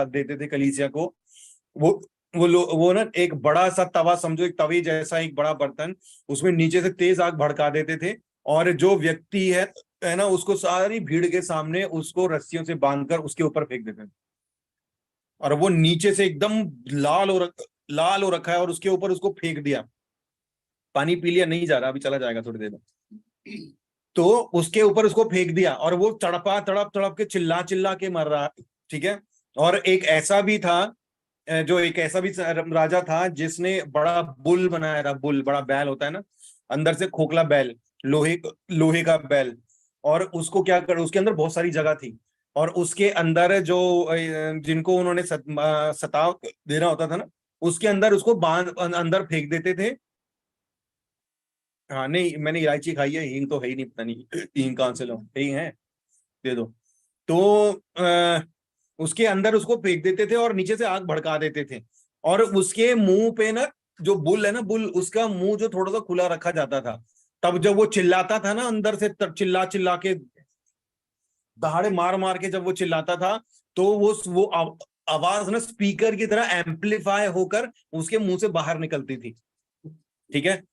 देते थे कलीसिया को। वो ना एक बड़ा सा तवा समझो, एक तवे जैसा एक बड़ा बर्तन, उसमें नीचे से तेज आग भड़का देते थे, और जो व्यक्ति है ना, उसको सारी भीड़ के सामने उसको रस्सियों से बांधकर उसके ऊपर फेंक देते थे, और वो नीचे से एकदम लाल हो रखा है और उसके ऊपर उसको फेंक दिया। पानी पी लिया, नहीं जा रहा, अभी चला जाएगा थोड़ी देर में। तो उसके ऊपर उसको फेंक दिया और वो तड़प के चिल्ला के मर रहा, ठीक है। और एक ऐसा भी राजा था जिसने बड़ा बुल बनाया था, बुल बड़ा बैल होता है ना, अंदर से खोखला बैल, लोहे का बैल, और उसको क्या कर, उसके अंदर बहुत सारी जगह थी, और उसके अंदर जो जिनको उन्होंने सताव देना होता था ना, उसके अंदर उसको अंदर फेंक देते थे। हाँ नहीं, मैंने इलायची खाई है, हींग तो है ही नहीं, पता नहीं हींग कहाँ से लो, हींग है, दे दो। तो उसके अंदर उसको फेंक देते थे और नीचे से आग भड़का देते थे, और उसके मुंह पे ना, जो बुल है ना, बुल, उसका मुंह जो थोड़ा सा खुला रखा जाता था, तब जब वो चिल्लाता था ना अंदर से, तब चिल्ला के दहाड़े मार के जब वो चिल्लाता था, तो वो आवाज ना स्पीकर की तरह एम्पलीफाई होकर उसके मुंह से बाहर निकलती थी, ठीक है।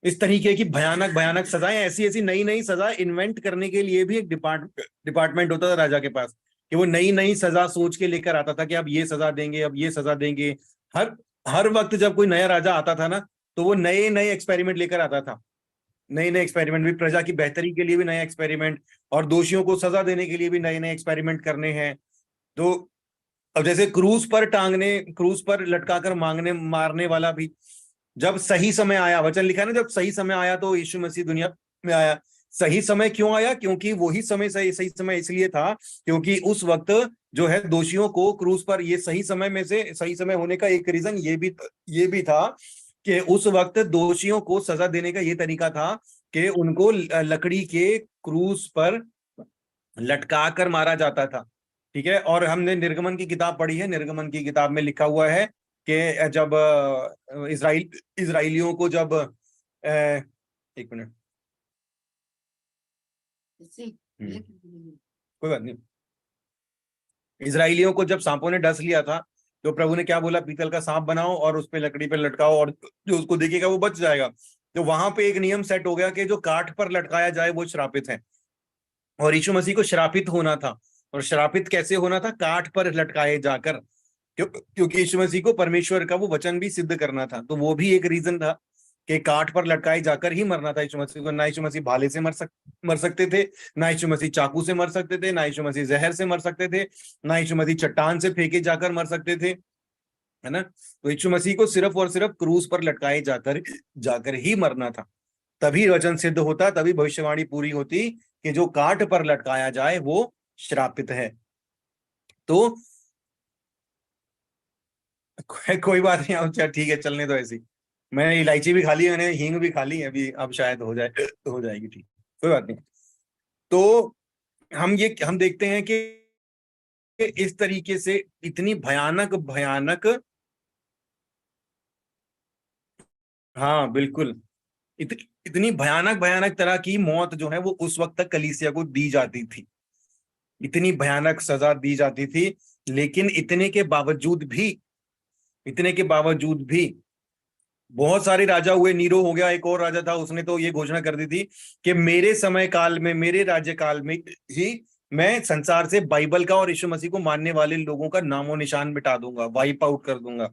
इस तरीके की भयानक सजाएं, ऐसी नई सजा इन्वेंट करने के लिए भी एक डिपार्टमेंट होता था राजा के पास, कि वो नई सजा सोच के लेकर आता था कि अब ये सजा देंगे, अब ये सजा देंगे। हर वक्त जब कोई नया राजा आता था ना, तो वो नए एक्सपेरिमेंट लेकर आता था, नए एक्सपेरिमेंट भी, प्रजा की बेहतरी के लिए भी नए एक्सपेरिमेंट, और दोषियों को सजा देने के लिए भी नए एक्सपेरिमेंट करने हैं। तो अब जैसे क्रूज पर लटकाकर मारने वाला भी, जब सही समय आया, वचन लिखा है ना, जब सही समय आया तो यीशु मसीह दुनिया में आया। सही समय क्यों आया? क्योंकि वही समय सही समय इसलिए था क्योंकि उस वक्त जो है दोषियों को क्रूज पर, ये सही समय में से सही समय होने का एक रीजन ये भी था कि उस वक्त दोषियों को सजा देने का ये तरीका था कि उनको लकड़ी के क्रूज पर लटका कर मारा जाता था, ठीक है। और हमने निर्गमन की किताब पढ़ी है, निर्गमन की किताब में लिखा हुआ है कि जब इजराइलियों को जब एक मिनट, कोई बात नहीं, इजराइलियों को जब सांपों ने डस लिया था, तो प्रभु ने क्या बोला, पीतल का सांप बनाओ और उस पे लकड़ी पे लटकाओ और जो उसको देखेगा वो बच जाएगा। तो वहां पे एक नियम सेट हो गया कि जो काठ पर लटकाया जाए वो श्रापित है, और यीशु मसीह को श्रापित होना था। और श्रापित कैसे होना था? काठ पर लटकाए जाकर, क्योंकि यीशु मसीह को परमेश्वर का वो वचन भी सिद्ध करना था। तो वो भी एक रीजन था कि काठ पर लटकाए जाकर ही मरना था यीशु मसीह को। ना यीशु मसीह भाले से मर सकते थे, ना यीशु मसीह चाकू से मर सकते थे, ना यीशु मसीह जहर से मर सकते थे, ना यीशु मसीह चट्टान से फेंके जाकर मर सकते थे, है ना। तो यीशु मसीह को सिर्फ और सिर्फ क्रूस पर लटकाए जाकर ही मरना था। तभी वचन सिद्ध होता, तभी भविष्यवाणी पूरी होती कि जो काठ पर लटकाया जाए वो श्रापित है। तो कोई बात नहीं, अब ठीक है, चलने दो ऐसी। मैंने इलायची भी खा ली, मैंने हींग भी खा ली अभी, अब शायद हो जाएगी ठीक, कोई बात नहीं। तो हम देखते हैं कि इस तरीके से इतनी भयानक, हाँ बिल्कुल, इतनी भयानक तरह की मौत जो है वो उस वक्त तक कलीसिया को दी जाती थी, इतनी भयानक सजा दी जाती थी। लेकिन इतने के बावजूद भी बहुत सारे राजा हुए। नीरो हो गया, एक और राजा था, उसने तो ये घोषणा कर दी थी कि मेरे समय काल में, मेरे राज्यकाल में ही मैं संसार से बाइबल का और यीशु मसीह को मानने वाले लोगों का नामो निशान मिटा दूंगा, वाइप आउट कर दूंगा,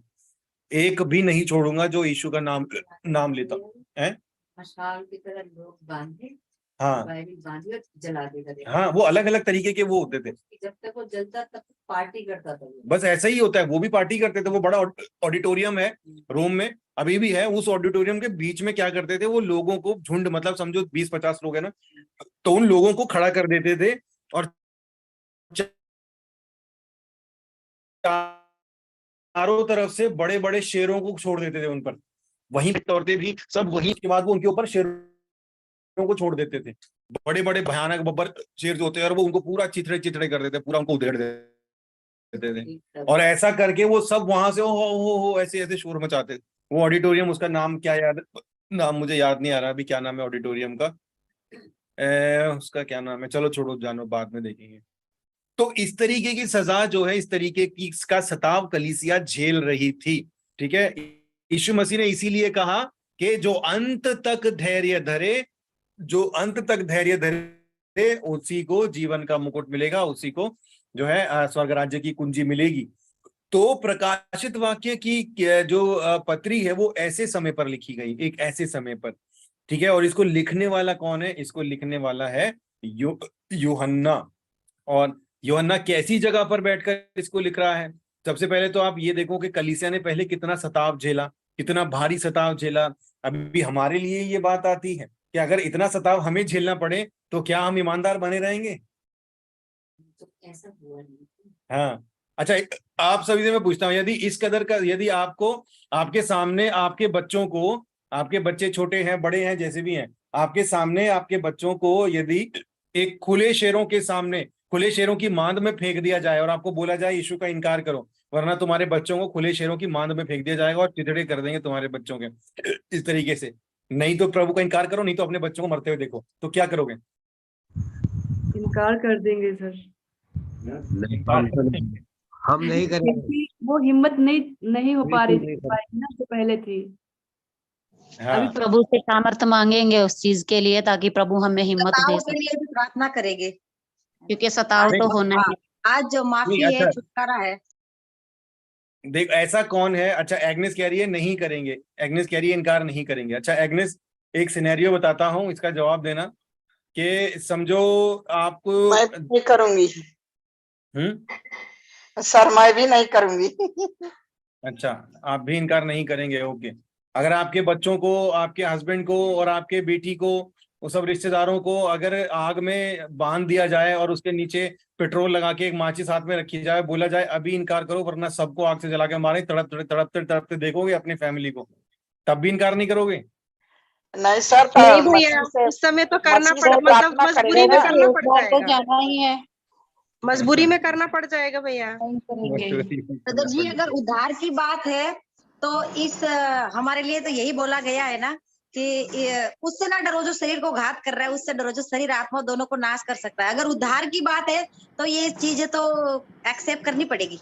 एक भी नहीं छोड़ूंगा जो यीशु का नाम लेता है। मशाल की तरह लोग बांधे, हाँ बांधे और जला देगा। हाँ, वो अलग अलग तरीके के वो होते थे। जब तक वो जलता तब तक पार्टी करता था। बस ऐसा ही होता है, वो भी पार्टी करते थे। वो बड़ा ऑडिटोरियम है रोम में, अभी भी है। उस ऑडिटोरियम के बीच में क्या करते थे, वो लोगों को झुंड, मतलब समझो 20-50 लोग है ना, तो उन लोगों को खड़ा कर देते थे और चारों तरफ से बड़े बड़े शेरों को छोड़ देते थे उन पर। वहीं तौरते भी सब वहीं के बाद वो उनके ऊपर शेरों को छोड़ देते थे, बड़े बड़े भयानक बब्बर शेर जो होते हैं, और वो उनको पूरा चिथड़े कर देते, पूरा उनको उधेड़ देते थे। और ऐसा करके वो सब वहां से हो ऐसे ऐसे शोर मचाते थे। वो ऑडिटोरियम, उसका नाम क्या नाम मुझे याद नहीं आ रहा अभी, क्या नाम है ऑडिटोरियम का, उसका क्या नाम है, चलो छोड़ो, जानो, बाद में देखेंगे। तो इस तरीके की सजा जो है, इस तरीके की का सताव कलीसिया झेल रही थी, ठीक है। यीशु मसीह ने इसीलिए कहा कि जो अंत तक धैर्य धरे उसी को जीवन का मुकुट मिलेगा, उसी को जो है स्वर्ग राज्य की कुंजी मिलेगी। तो प्रकाशित वाक्य की जो पत्री है वो ऐसे समय पर लिखी गई, एक ऐसे समय पर, ठीक है। और इसको लिखने वाला कौन है? इसको लिखने वाला है यूहन्ना। और यूहन्ना कैसी जगह पर बैठकर इसको लिख रहा है? सबसे पहले तो आप ये देखो कि कलीसिया ने पहले कितना सताव झेला, कितना भारी सताव झेला। अभी हमारे लिए ये बात आती है कि अगर इतना सताव हमें झेलना पड़े तो क्या हम ईमानदार बने रहेंगे? तो ऐसा हुआ नहीं। हाँ, अच्छा, आप सभी से मैं पूछता हूँ, यदि इस कदर का, यदि आपको आपके सामने आपके बच्चों को, आपके बच्चे छोटे हैं बड़े हैं जैसे भी हैं, आपके सामने आपके बच्चों को यदि एक खुले शेरों के सामने, खुले शेरों की मांद में फेंक दिया जाए और आपको बोला जाए यीशु का इनकार करो, वरना तुम्हारे बच्चों को खुले शेरों की मांद में फेंक दिया जाएगा और चिथड़े कर देंगे तुम्हारे बच्चों के, इस तरीके से, नहीं तो प्रभु का इनकार करो, नहीं तो अपने बच्चों को मरते हुए देखो, तो क्या करोगे? इनकार कर देंगे सर। हम नहीं करेंगे, वो हिम्मत नहीं हो पा रही थी ना, जो पहले थी। हाँ। अभी प्रभु से सामर्थ्य मांगेंगे उस चीज के लिए, ताकि प्रभु हमें हिम्मत दे के लिए भी प्रार्थना करेंगे, क्योंकि सताव तो होना है। आज जो माफी नहीं, अच्छा, है, छुटकारा है। देख, ऐसा कौन है? अच्छा, एग्नेस कह रही है नहीं करेंगे, एग्नेस कह रही है इनकार नहीं करेंगे। अच्छा एग्नेस, एक सिनेरियो बताता हूँ, इसका जवाब देना कि समझो आपको। मैं नहीं करूंगी सर, मैं भी नहीं करूंगी। अच्छा, आप भी इनकार नहीं करेंगे, ओके। अगर आपके बच्चों को, आपके हस्बैंड को और आपके बेटी को, वो सब रिश्तेदारों को अगर आग में बांध दिया जाए और उसके नीचे पेट्रोल लगा के एक माचिस हाथ में रखी जाए, बोला जाए अभी इनकार करो वरना सबको आग से जला के मारे, तड़पते देखोगे अपनी फैमिली को, तब भी इनकार नहीं करोगे? नहीं सर, नहीं भैया, उस समय तो करना पड़ेगा, मतलब मजबूरी में करना पड़ जाएगा, जाना ही है, मजबूरी में करना पड़ जाएगा भैया। सदर जी, अगर उद्धार की बात है तो इस हमारे लिए तो यही बोला गया है ना कि उससे ना डरो जो शरीर को घात कर रहा है, उससे डरो जो शरीर आत्मा दोनों को नाश कर सकता है। अगर उद्धार की बात है तो ये चीजें तो एक्सेप्ट करनी पड़ेगी,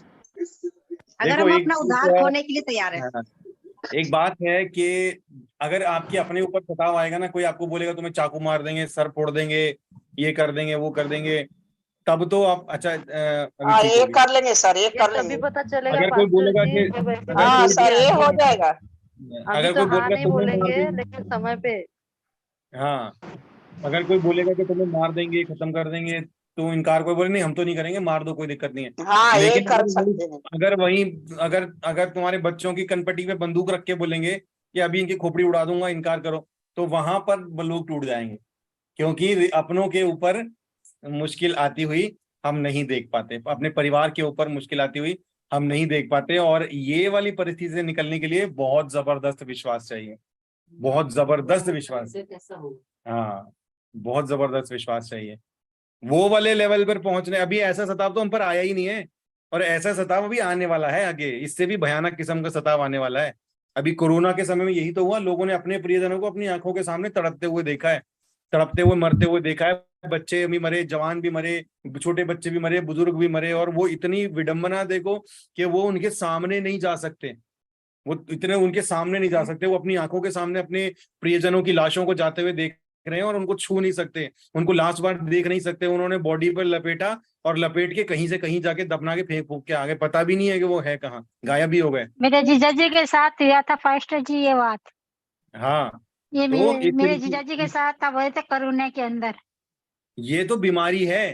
अगर हम अपना उद्धार खोने के लिए तैयार है। एक बात है कि अगर आपके अपने ऊपर सताव आएगा ना, कोई आपको बोलेगा तुम्हें चाकू मार देंगे, सर फोड़ देंगे, ये कर देंगे, वो कर देंगे, तब तो आप अच्छा अभी ठीक ये होगी। कर लेंगे सर, ये कर तभी लेंगे। पता चलेगा अगर कोई बोलेगा पास्टर जी, कि वैसे हाँ अगर सर, ये हो जाएगा। अभी अगर तो कोई हाँ बोलेगा नहीं तुम्हें मार बोलेंगे, देंगे, लेकिन समय पे। हाँ, अगर कोई बोलेगा कि तुम्हें मार देंगे, खत्म कर देंगे, तो इनकार कोई बोले नहीं हम तो नहीं करेंगे, मार दो कोई दिक्कत नहीं है। हाँ, ये लेकिन कर सकते हैं। अगर वही अगर अगर तुम्हारे बच्चों की कनपट्टी पे बंदूक रख के बोलेंगे कि अभी इनकी खोपड़ी उड़ा दूंगा, इनकार करो, तो वहां पर लोग टूट जाएंगे, क्योंकि अपनों के ऊपर मुश्किल आती हुई हम नहीं देख पाते, अपने परिवार के ऊपर मुश्किल आती हुई हम नहीं देख पाते। और ये वाली परिस्थिति से निकलने के लिए बहुत जबरदस्त विश्वास चाहिए, बहुत जबरदस्त विश्वास। कैसा होगा? हाँ, बहुत जबरदस्त विश्वास चाहिए वो वाले लेवल पर पहुंचने। अभी ऐसा सताव तो हम पर आया ही नहीं है, और ऐसा सताव अभी आने वाला है आगे, इससे भी भयानक किस्म का सताव आने वाला है। अभी कोरोना के समय में यही तो हुआ, लोगों ने अपने प्रियजनों को अपनी आंखों के सामने तड़पते हुए देखा है, तड़पते हुए मरते हुए देखा है। बच्चे भी मरे, जवान भी मरे, छोटे बच्चे भी मरे, बुजुर्ग भी मरे, और वो इतनी विडंबना देखो कि वो उनके सामने नहीं जा सकते, वो इतने उनके सामने नहीं जा सकते, वो अपनी आंखों के सामने अपने प्रियजनों की लाशों को जाते हुए देख रहे हैं और उनको छू नहीं सकते, उनको लास्ट बार देख नहीं सकते। उन्होंने बॉडी पर लपेटा और लपेट के कहीं से कहीं जाके दफना के फेंक फूक के आ गए, पता भी नहीं है कि वो है कहाँ, गायब भी हो गए। मेरे जीजा जी के साथ हुआ था फास्टर जी ये बात। हाँ, ये तो मेरे जीजा जी के साथ था, वही थे कोरोना के अंदर। ये तो बीमारी है,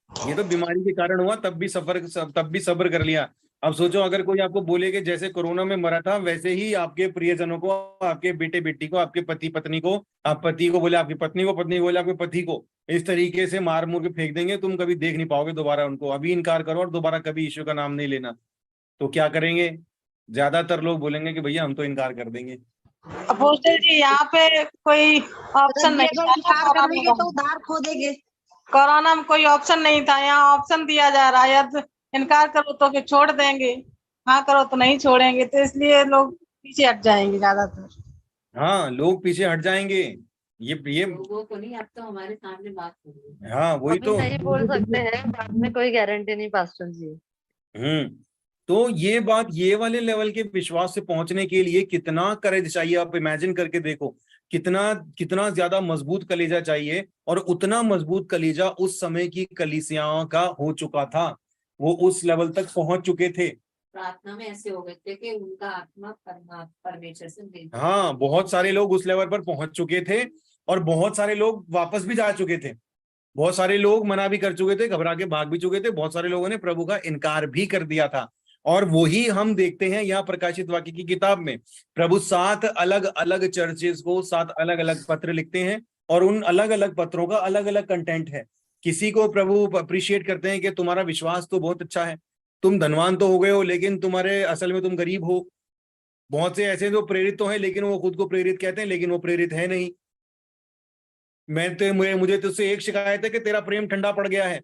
ये तो बीमारी के कारण हुआ, तब भी सब्र कर लिया। अब सोचो अगर कोई आपको बोले कि जैसे कोरोना में मरा था वैसे ही आपके प्रियजनों को, आपके बेटे बेटी को, आपके पति पत्नी को, आप पति को बोले आपकी पत्नी को, पत्नी को बोले आपके पति को, इस तरीके से मार मुर के फेंक देंगे, तुम कभी देख नहीं पाओगे दोबारा उनको। अभी इनकार करो और दोबारा कभी ईश्वर का नाम नहीं लेना, तो क्या करेंगे? ज्यादातर लोग बोलेंगे कि भैया हम तो इनकार कर देंगे। अपोस्टल जी, यहाँ पे कोई ऑप्शन नहीं था, इनकार कर देंगे तो उधार खो देंगे। कोरोना में कोई ऑप्शन नहीं था, यहाँ ऑप्शन दिया जा रहा है, या इनकार करो तो फिर छोड़ देंगे, हाँ करो तो नहीं छोड़ेंगे, तो इसलिए लोग पीछे हट जाएंगे ज्यादातर। हाँ, लोग पीछे हट जाएंगे, ये लोगों को नहीं, अब तो हमारे सामने बात हो रही है। हाँ वही अभी तो नहीं बोल सकते हैं, बाद में कोई गारंटी नहीं पास्टर जी। तो ये बात, ये वाले लेवल के विश्वास से पहुंचने के लिए कितना करेज चाहिए, आप इमेजिन करके देखो, कितना कितना ज्यादा मजबूत कलीजा चाहिए। और उतना मजबूत कलीजा उस समय की कलीसियाओं का हो चुका था, वो उस लेवल तक पहुंच चुके थे। प्रार्थना में ऐसे हो गए थे कि उनका आत्मा परमेश्वर से मिल। हाँ, बहुत सारे लोग उस लेवल पर पहुंच चुके थे, और बहुत सारे लोग वापस भी जा चुके थे, बहुत सारे लोग मना भी कर चुके थे, घबरा के भाग भी चुके थे, बहुत सारे लोगों ने प्रभु का इनकार भी कर दिया था। और वही हम देखते हैं यहाँ प्रकाशित वाक्य की किताब में, प्रभु 7 अलग अलग चर्चेस को 7 अलग अलग पत्र लिखते हैं, और उन अलग अलग पत्रों का अलग अलग कंटेंट है। किसी को प्रभु अप्रिशिएट करते हैं कि तुम्हारा विश्वास तो बहुत अच्छा है, तुम धनवान तो हो गए हो लेकिन तुम्हारे असल में तुम गरीब हो। बहुत से ऐसे जो प्रेरित तो हैं लेकिन वो खुद को प्रेरित कहते हैं, लेकिन वो प्रेरित है नहीं। मुझे तुझसे एक शिकायत है कि तेरा प्रेम ठंडा पड़ गया है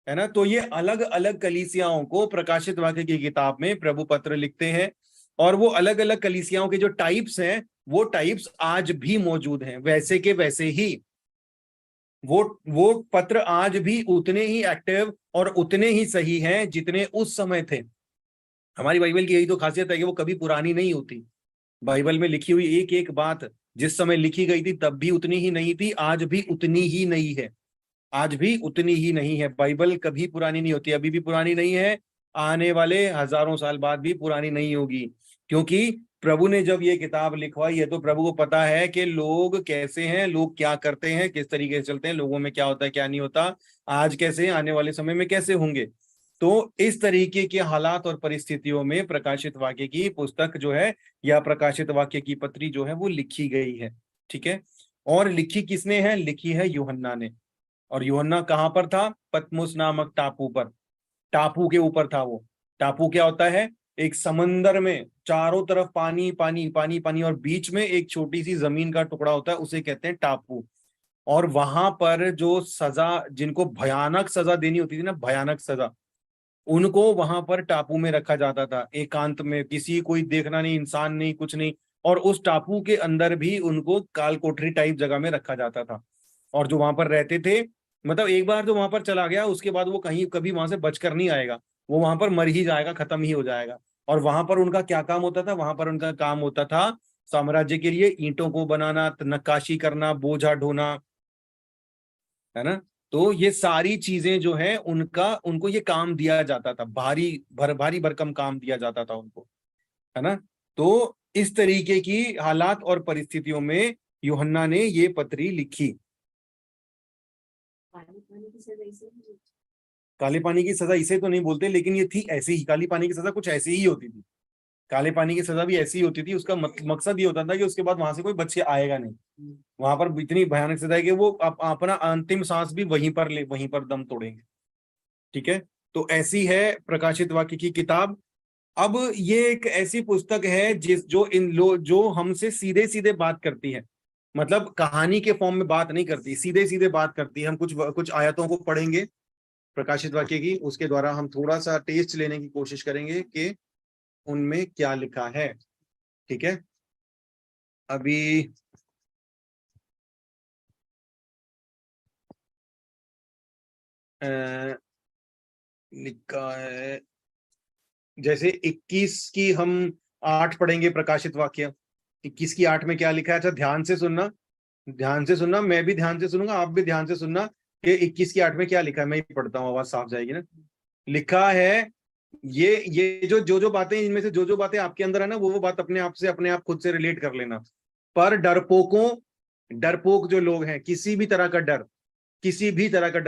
ना। तो ये अलग अलग कलीसियाओं को प्रकाशित वाक्य की किताब में प्रभु पत्र लिखते हैं, और वो अलग अलग कलीसियाओं के जो टाइप्स हैं वो टाइप्स आज भी मौजूद हैं, वैसे के वैसे ही वो पत्र आज भी उतने ही एक्टिव और उतने ही सही हैं जितने उस समय थे। हमारी बाइबल की यही तो खासियत है कि वो कभी पुरानी नहीं होती। बाइबल में लिखी हुई एक एक बात जिस समय लिखी गई थी तब भी उतनी ही नहीं थी, आज भी उतनी ही नहीं है, आज भी उतनी ही नहीं है। बाइबल कभी पुरानी नहीं होती, अभी भी पुरानी नहीं है, आने वाले हजारों साल बाद भी पुरानी नहीं होगी। क्योंकि प्रभु ने जब ये किताब लिखवाई है तो प्रभु को पता है कि लोग कैसे हैं, लोग क्या करते हैं, किस तरीके से चलते हैं, लोगों में क्या होता है क्या नहीं होता, आज कैसे, आने वाले समय में कैसे होंगे। तो इस तरीके के हालात और परिस्थितियों में प्रकाशित वाक्य की पुस्तक जो है, या प्रकाशित वाक्य की पत्री जो है वो लिखी गई है। ठीक है, और लिखी किसने है? लिखी है यूहन्ना ने। और यूहन्ना कहां पर था? पतमुस नामक टापू पर, टापू के ऊपर था वो। टापू क्या होता है? एक समंदर में चारों तरफ पानी पानी पानी पानी, और बीच में एक छोटी सी जमीन का टुकड़ा होता है, उसे कहते हैं टापू। और वहां पर जो सजा, जिनको भयानक सजा देनी होती थी ना, भयानक सजा, उनको वहां पर टापू में रखा जाता था, एकांत में, किसी कोई देखना नहीं, इंसान नहीं, कुछ नहीं। और उस टापू के अंदर भी उनको काल कोठरी टाइप जगह में रखा जाता था। और जो वहां पर रहते थे, मतलब एक बार जो वहां पर चला गया उसके बाद वो कहीं कभी वहां से बचकर नहीं आएगा, वो वहां पर मर ही जाएगा, खत्म ही हो जाएगा। और वहां पर उनका क्या काम होता था? वहां पर उनका काम होता था साम्राज्य के लिए ईंटों को बनाना, नक्काशी करना, बोझा ढोना, है ना। तो ये सारी चीजें जो है उनको ये काम दिया जाता था, भारी भरकम काम दिया जाता था उनको, है ना। तो इस तरीके की हालात और परिस्थितियों में यूहन्ना ने ये पत्री लिखी। काले पानी की सजा इसे तो नहीं बोलते, लेकिन ये थी ऐसी ही, काली पानी की सजा कुछ ऐसी ही होती थी। काले पानी की सजा भी ऐसी ही होती थी। उसका मकसद ये होता था कि उसके बाद वहां से कोई बच्चे आएगा नहीं। वहां पर इतनी भयानक सजा है कि वो अपना अंतिम सांस भी वहीं पर दम तोड़ेंगे। ठीक है, तो ऐसी है प्रकाशित वाक्य की किताब। अब ये एक ऐसी पुस्तक है जो हमसे सीधे सीधे बात करती है, मतलब कहानी के फॉर्म में बात नहीं करती, सीधे सीधे बात करती है। हम कुछ आयतों को पढ़ेंगे प्रकाशित वाक्य की, उसके द्वारा हम थोड़ा सा टेस्ट लेने की कोशिश करेंगे कि उनमें क्या लिखा है। ठीक है, अभी लिखा है जैसे 21 की हम 8 पढ़ेंगे प्रकाशित वाक्य। 21 की 8 में क्या लिखा है? अच्छा, ध्यान से सुनना, मैं भी ध्यान से सुनूंगा, आप भी ध्यान से सुनना कि 21 की 8 में क्या लिखा है। मैं ही पढ़ता हूँ, आवाज साफ जाएगी ना। लिखा है ये जो बातें, इनमें से जो बातें आपके अंदर है ना, वो बात अपने आप खुद से रिलेट कर लेना। पर डरपोक जो लोग हैं, किसी भी तरह का डर,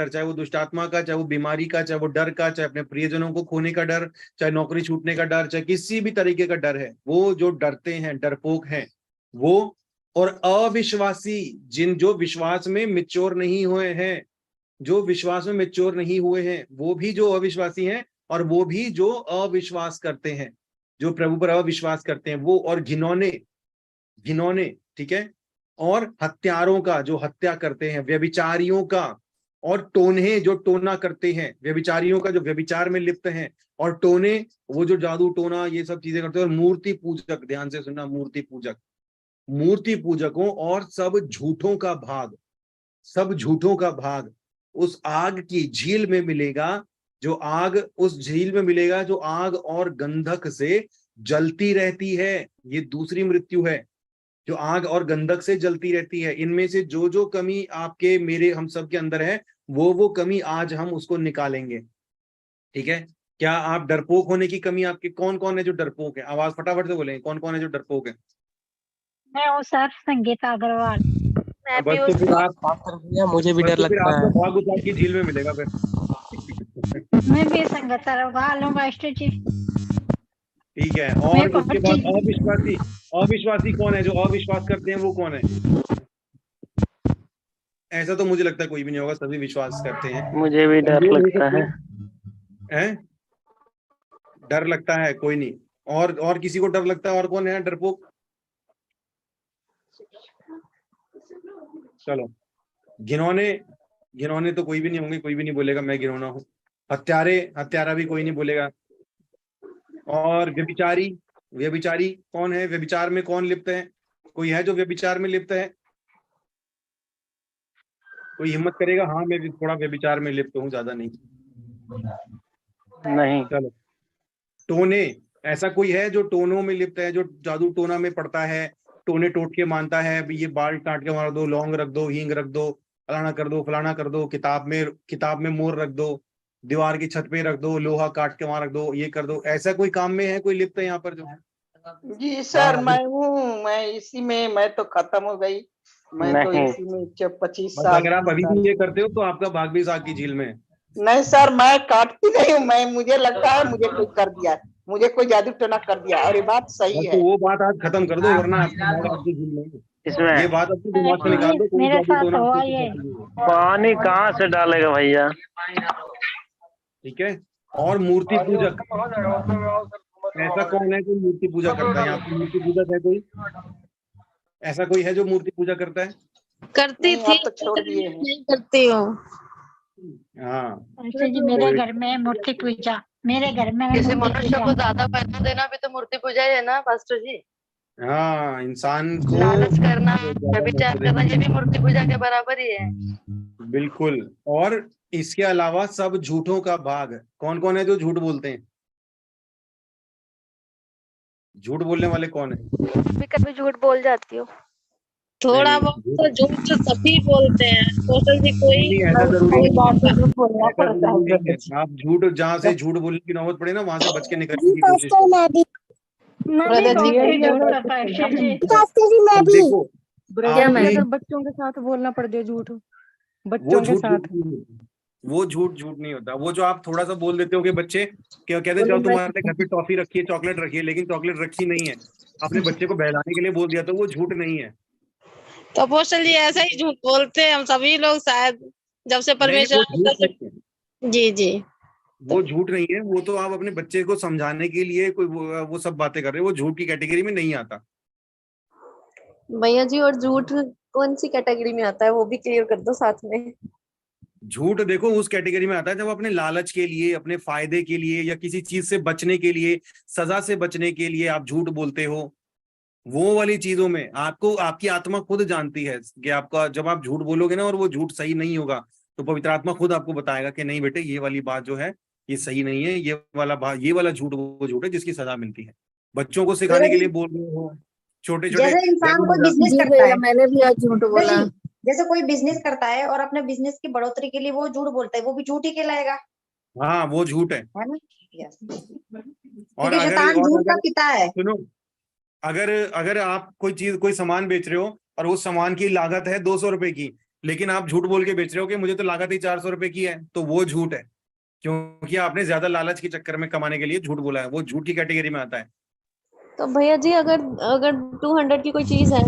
चाहे वो दुष्ट आत्मा का, चाहे वो बीमारी का, चाहे वो डर का, चाहे अपने प्रियजनों को खोने का डर, चाहे नौकरी छूटने का डर, चाहे किसी भी तरीके का डर है, वो जो डरते हैं, डरपोक हैं वो, और अविश्वासी, जो विश्वास में मैच्योर नहीं हुए हैं, वो भी जो अविश्वासी हैं, और वो भी जो अविश्वास करते हैं, जो प्रभु पर अविश्वास करते हैं, वो, और घिनौने, ठीक है, और हत्यारों का, जो हत्या करते हैं, व्यभिचारियों का, और टोन्हे, जो टोना करते हैं, व्यभिचारियों का जो व्यभिचार में लिप्त हैं, और टोने, वो जो जादू टोना ये सब चीजें करते हैं, और मूर्ति पूजक, ध्यान से सुनना, मूर्ति पूजकों और सब झूठों का भाग उस आग की झील में मिलेगा, जो आग और गंधक से जलती रहती है। ये दूसरी मृत्यु है, जो आग और गंधक से जलती रहती है। इनमें से जो कमी आपके, मेरे, हम सब के अंदर है, वो कमी आज हम उसको निकालेंगे। ठीक है, क्या आप डरपोक होने की कमी आपके, कौन है जो डरपोक है? आवाज फटाफट से बोलेंगे, कौन है जो डरपोक है? मैं हूँ सर, संगीता अग्रवाल। बस तो फिर आप, मुझे भी डर लगता है। भाग उतार की झील में मिलेगा फिर। मैं भी संगीता अग्रवाल हूँ मास्टर जी। ठीक है, और उसके बाद अविश्वासी कौन है? जो अविश्वास करते हैं वो कौन है? ऐसा तो मुझे लगता है कोई भी नहीं होगा, सभी विश्वास करते हैं। मुझे भी डर लगता है। डर लगता है? कोई नहीं। और किसी को डर लगता है? और कौन है डरपोक? चलो, घिनौने तो कोई भी नहीं होंगे, कोई भी नहीं बोलेगा मैं घिनौना हूँ। हत्यारा भी कोई नहीं बोलेगा। और व्यभिचारी कौन है? व्यभिचार में कौन लिप्त है? कोई है जो व्यभिचार में लिप्त है? कोई हिम्मत करेगा? हाँ, मैं भी थोड़ा व्यभिचार में लिप्त हूँ, ज्यादा नहीं। चलो, टोने, ऐसा कोई है जो टोनों में लिप्त है, जो जादू टोना में पड़ता है, टोने टोटके मानता है, अभी ये बाल काट के मार दो, लौंग रख दो, हींग रख दो, फलाना कर दो, किताब में मोर रख दो, दीवार की छत पे रख दो, लोहा काट के वहां रख दो, ये कर दो। ऐसा कोई काम में है कोई लिप्त है यहाँ पर? जो जी सर, मैं हूँ, मैं इसी में, मैं तो खत्म हो गई, मैं तो इसी में 25 साल। अगर आप अभी भी ये करते हो तो आपका भाग भी साग की झील में। नहीं सर, मैं काटती नहीं हूँ, मुझे लगता है मुझे कोई कर दिया, मुझे कोई जादू टोना कर दिया, और ये बात सही है। तो वो बात आज खत्म कर दो, वरना आपकी झील में ये बात अपने दिमाग से निकाल दो। मेरे साथ हुआ ये। पानी कहाँ से डालेगा भैया? ठीक है, और मूर्ति पूजक, ऐसा कौन है जो मूर्ति पूजा करता है? यहाँ पे मूर्ति पूजक है कोई? ऐसा कोई है जो मूर्ति पूजा करता है? करती थी, तो छोड़ दिए, नहीं करती हूँ। हाँ जी, मेरे घर में मूर्ति पूजा, मेरे घर में किसी मनुष्य को ज्यादा पैसा देना भी तो मूर्ति पूजा ही है ना पास्टर जी? हाँ, इंसान को लालच करना, व्यभिचार करना, ये भी मूर्ति पूजा के बराबर ही है। बिल्कुल। और इसके अलावा सब झूठों का भाग, कौन है जो झूठ बोलते हैं? झूठ बोलने वाले कौन है? कभी कभी झूठ बोल जाती हूँ। थोड़ा नहीं, बहुत तो झूठ तो सभी बोलते हैं कौशल जी, कोई नहीं, ऐसा जरूरी कोई नहीं बात है। तो बोलना ऐसा पड़ता जरूरी नहीं है। है। आप झूठ जहाँ से झूठ बोलने की नौबत पड़े ना वहां से बच के निकलने की कोशिश करें। ब्रदर जी झूठ ये होता है शेर जी। अब देखो ब्रदर जी आपने अगर बच्चों के साथ बोलना पड़ जाए झूठ, वो बच्चों के झूठ साथ झूठ नहीं होता। वो झूठ नहीं होता। वो जो आप थोड़ा सा बोल देते हो कि बच्चे क्या कहते हैं, चलो तुम्हारे घर पे टॉफी रखी है, चॉकलेट रखी है, लेकिन चॉकलेट रखी नहीं है, अपने बच्चे को बहलाने के लिए बोल दिया, तो वो झूठ नहीं है। तो कौशल जी ऐसा ही झूठ बोलते हैं हम सभी लोग शायद, जब से नहीं, वो परमेश्वर झूठ नहीं है। जी जी वो झूठ नहीं है। वो तो आप अपने बच्चे को समझाने के लिए कोई वो सब बातें कर रहे हो। वो झूठ की कैटेगरी में नहीं आता। भैया जी, और झूठ कौन सी कैटेगरी में आता है वो भी क्लियर कर दो साथ में। झूठ देखो उस कैटेगरी में आता है जब अपने लालच के लिए, अपने फायदे के लिए, या किसी चीज से बचने के लिए, सजा से बचने के लिए आप झूठ बोलते हो। वो वाली चीजों में आपको आपकी आत्मा खुद जानती है कि आपका जब आप झूठ बोलोगे ना और वो झूठ सही नहीं होगा, तो पवित्र आत्मा खुद आपको बताएगा कि नहीं बेटे, ये वाली बात जो है ये सही नहीं है, ये वाला झूठ वो झूठ है जिसकी सजा मिलती है। बच्चों को सिखाने के लिए बोल रहे हो, छोटे छोटे जैसे इंसान कोई बिजनेस करता है, मैंने भी आज झूठ बोला। जैसे कोई बिजनेस करता है और अपने बिजनेस की बढ़ोतरी के लिए वो झूठ बोलता है, वो भी झूठ ही कहलाएगा, हाँ वो झूठ है। है ना? और क्योंकि शैतान झूठ का पिता है। सुनो, अगर आप कोई सामान बेच रहे हो और उस सामान की लागत है 200 रुपए की, लेकिन आप झूठ बोल के बेच रहे हो कि मुझे तो लागत ही 400 रुपए की है, तो वो झूठ है, क्योंकि आपने ज्यादा लालच के चक्कर में कमाने के लिए झूठ बोला है। वो झूठ की कैटेगरी में आता है। तो भैया जी, अगर 200 की कोई चीज है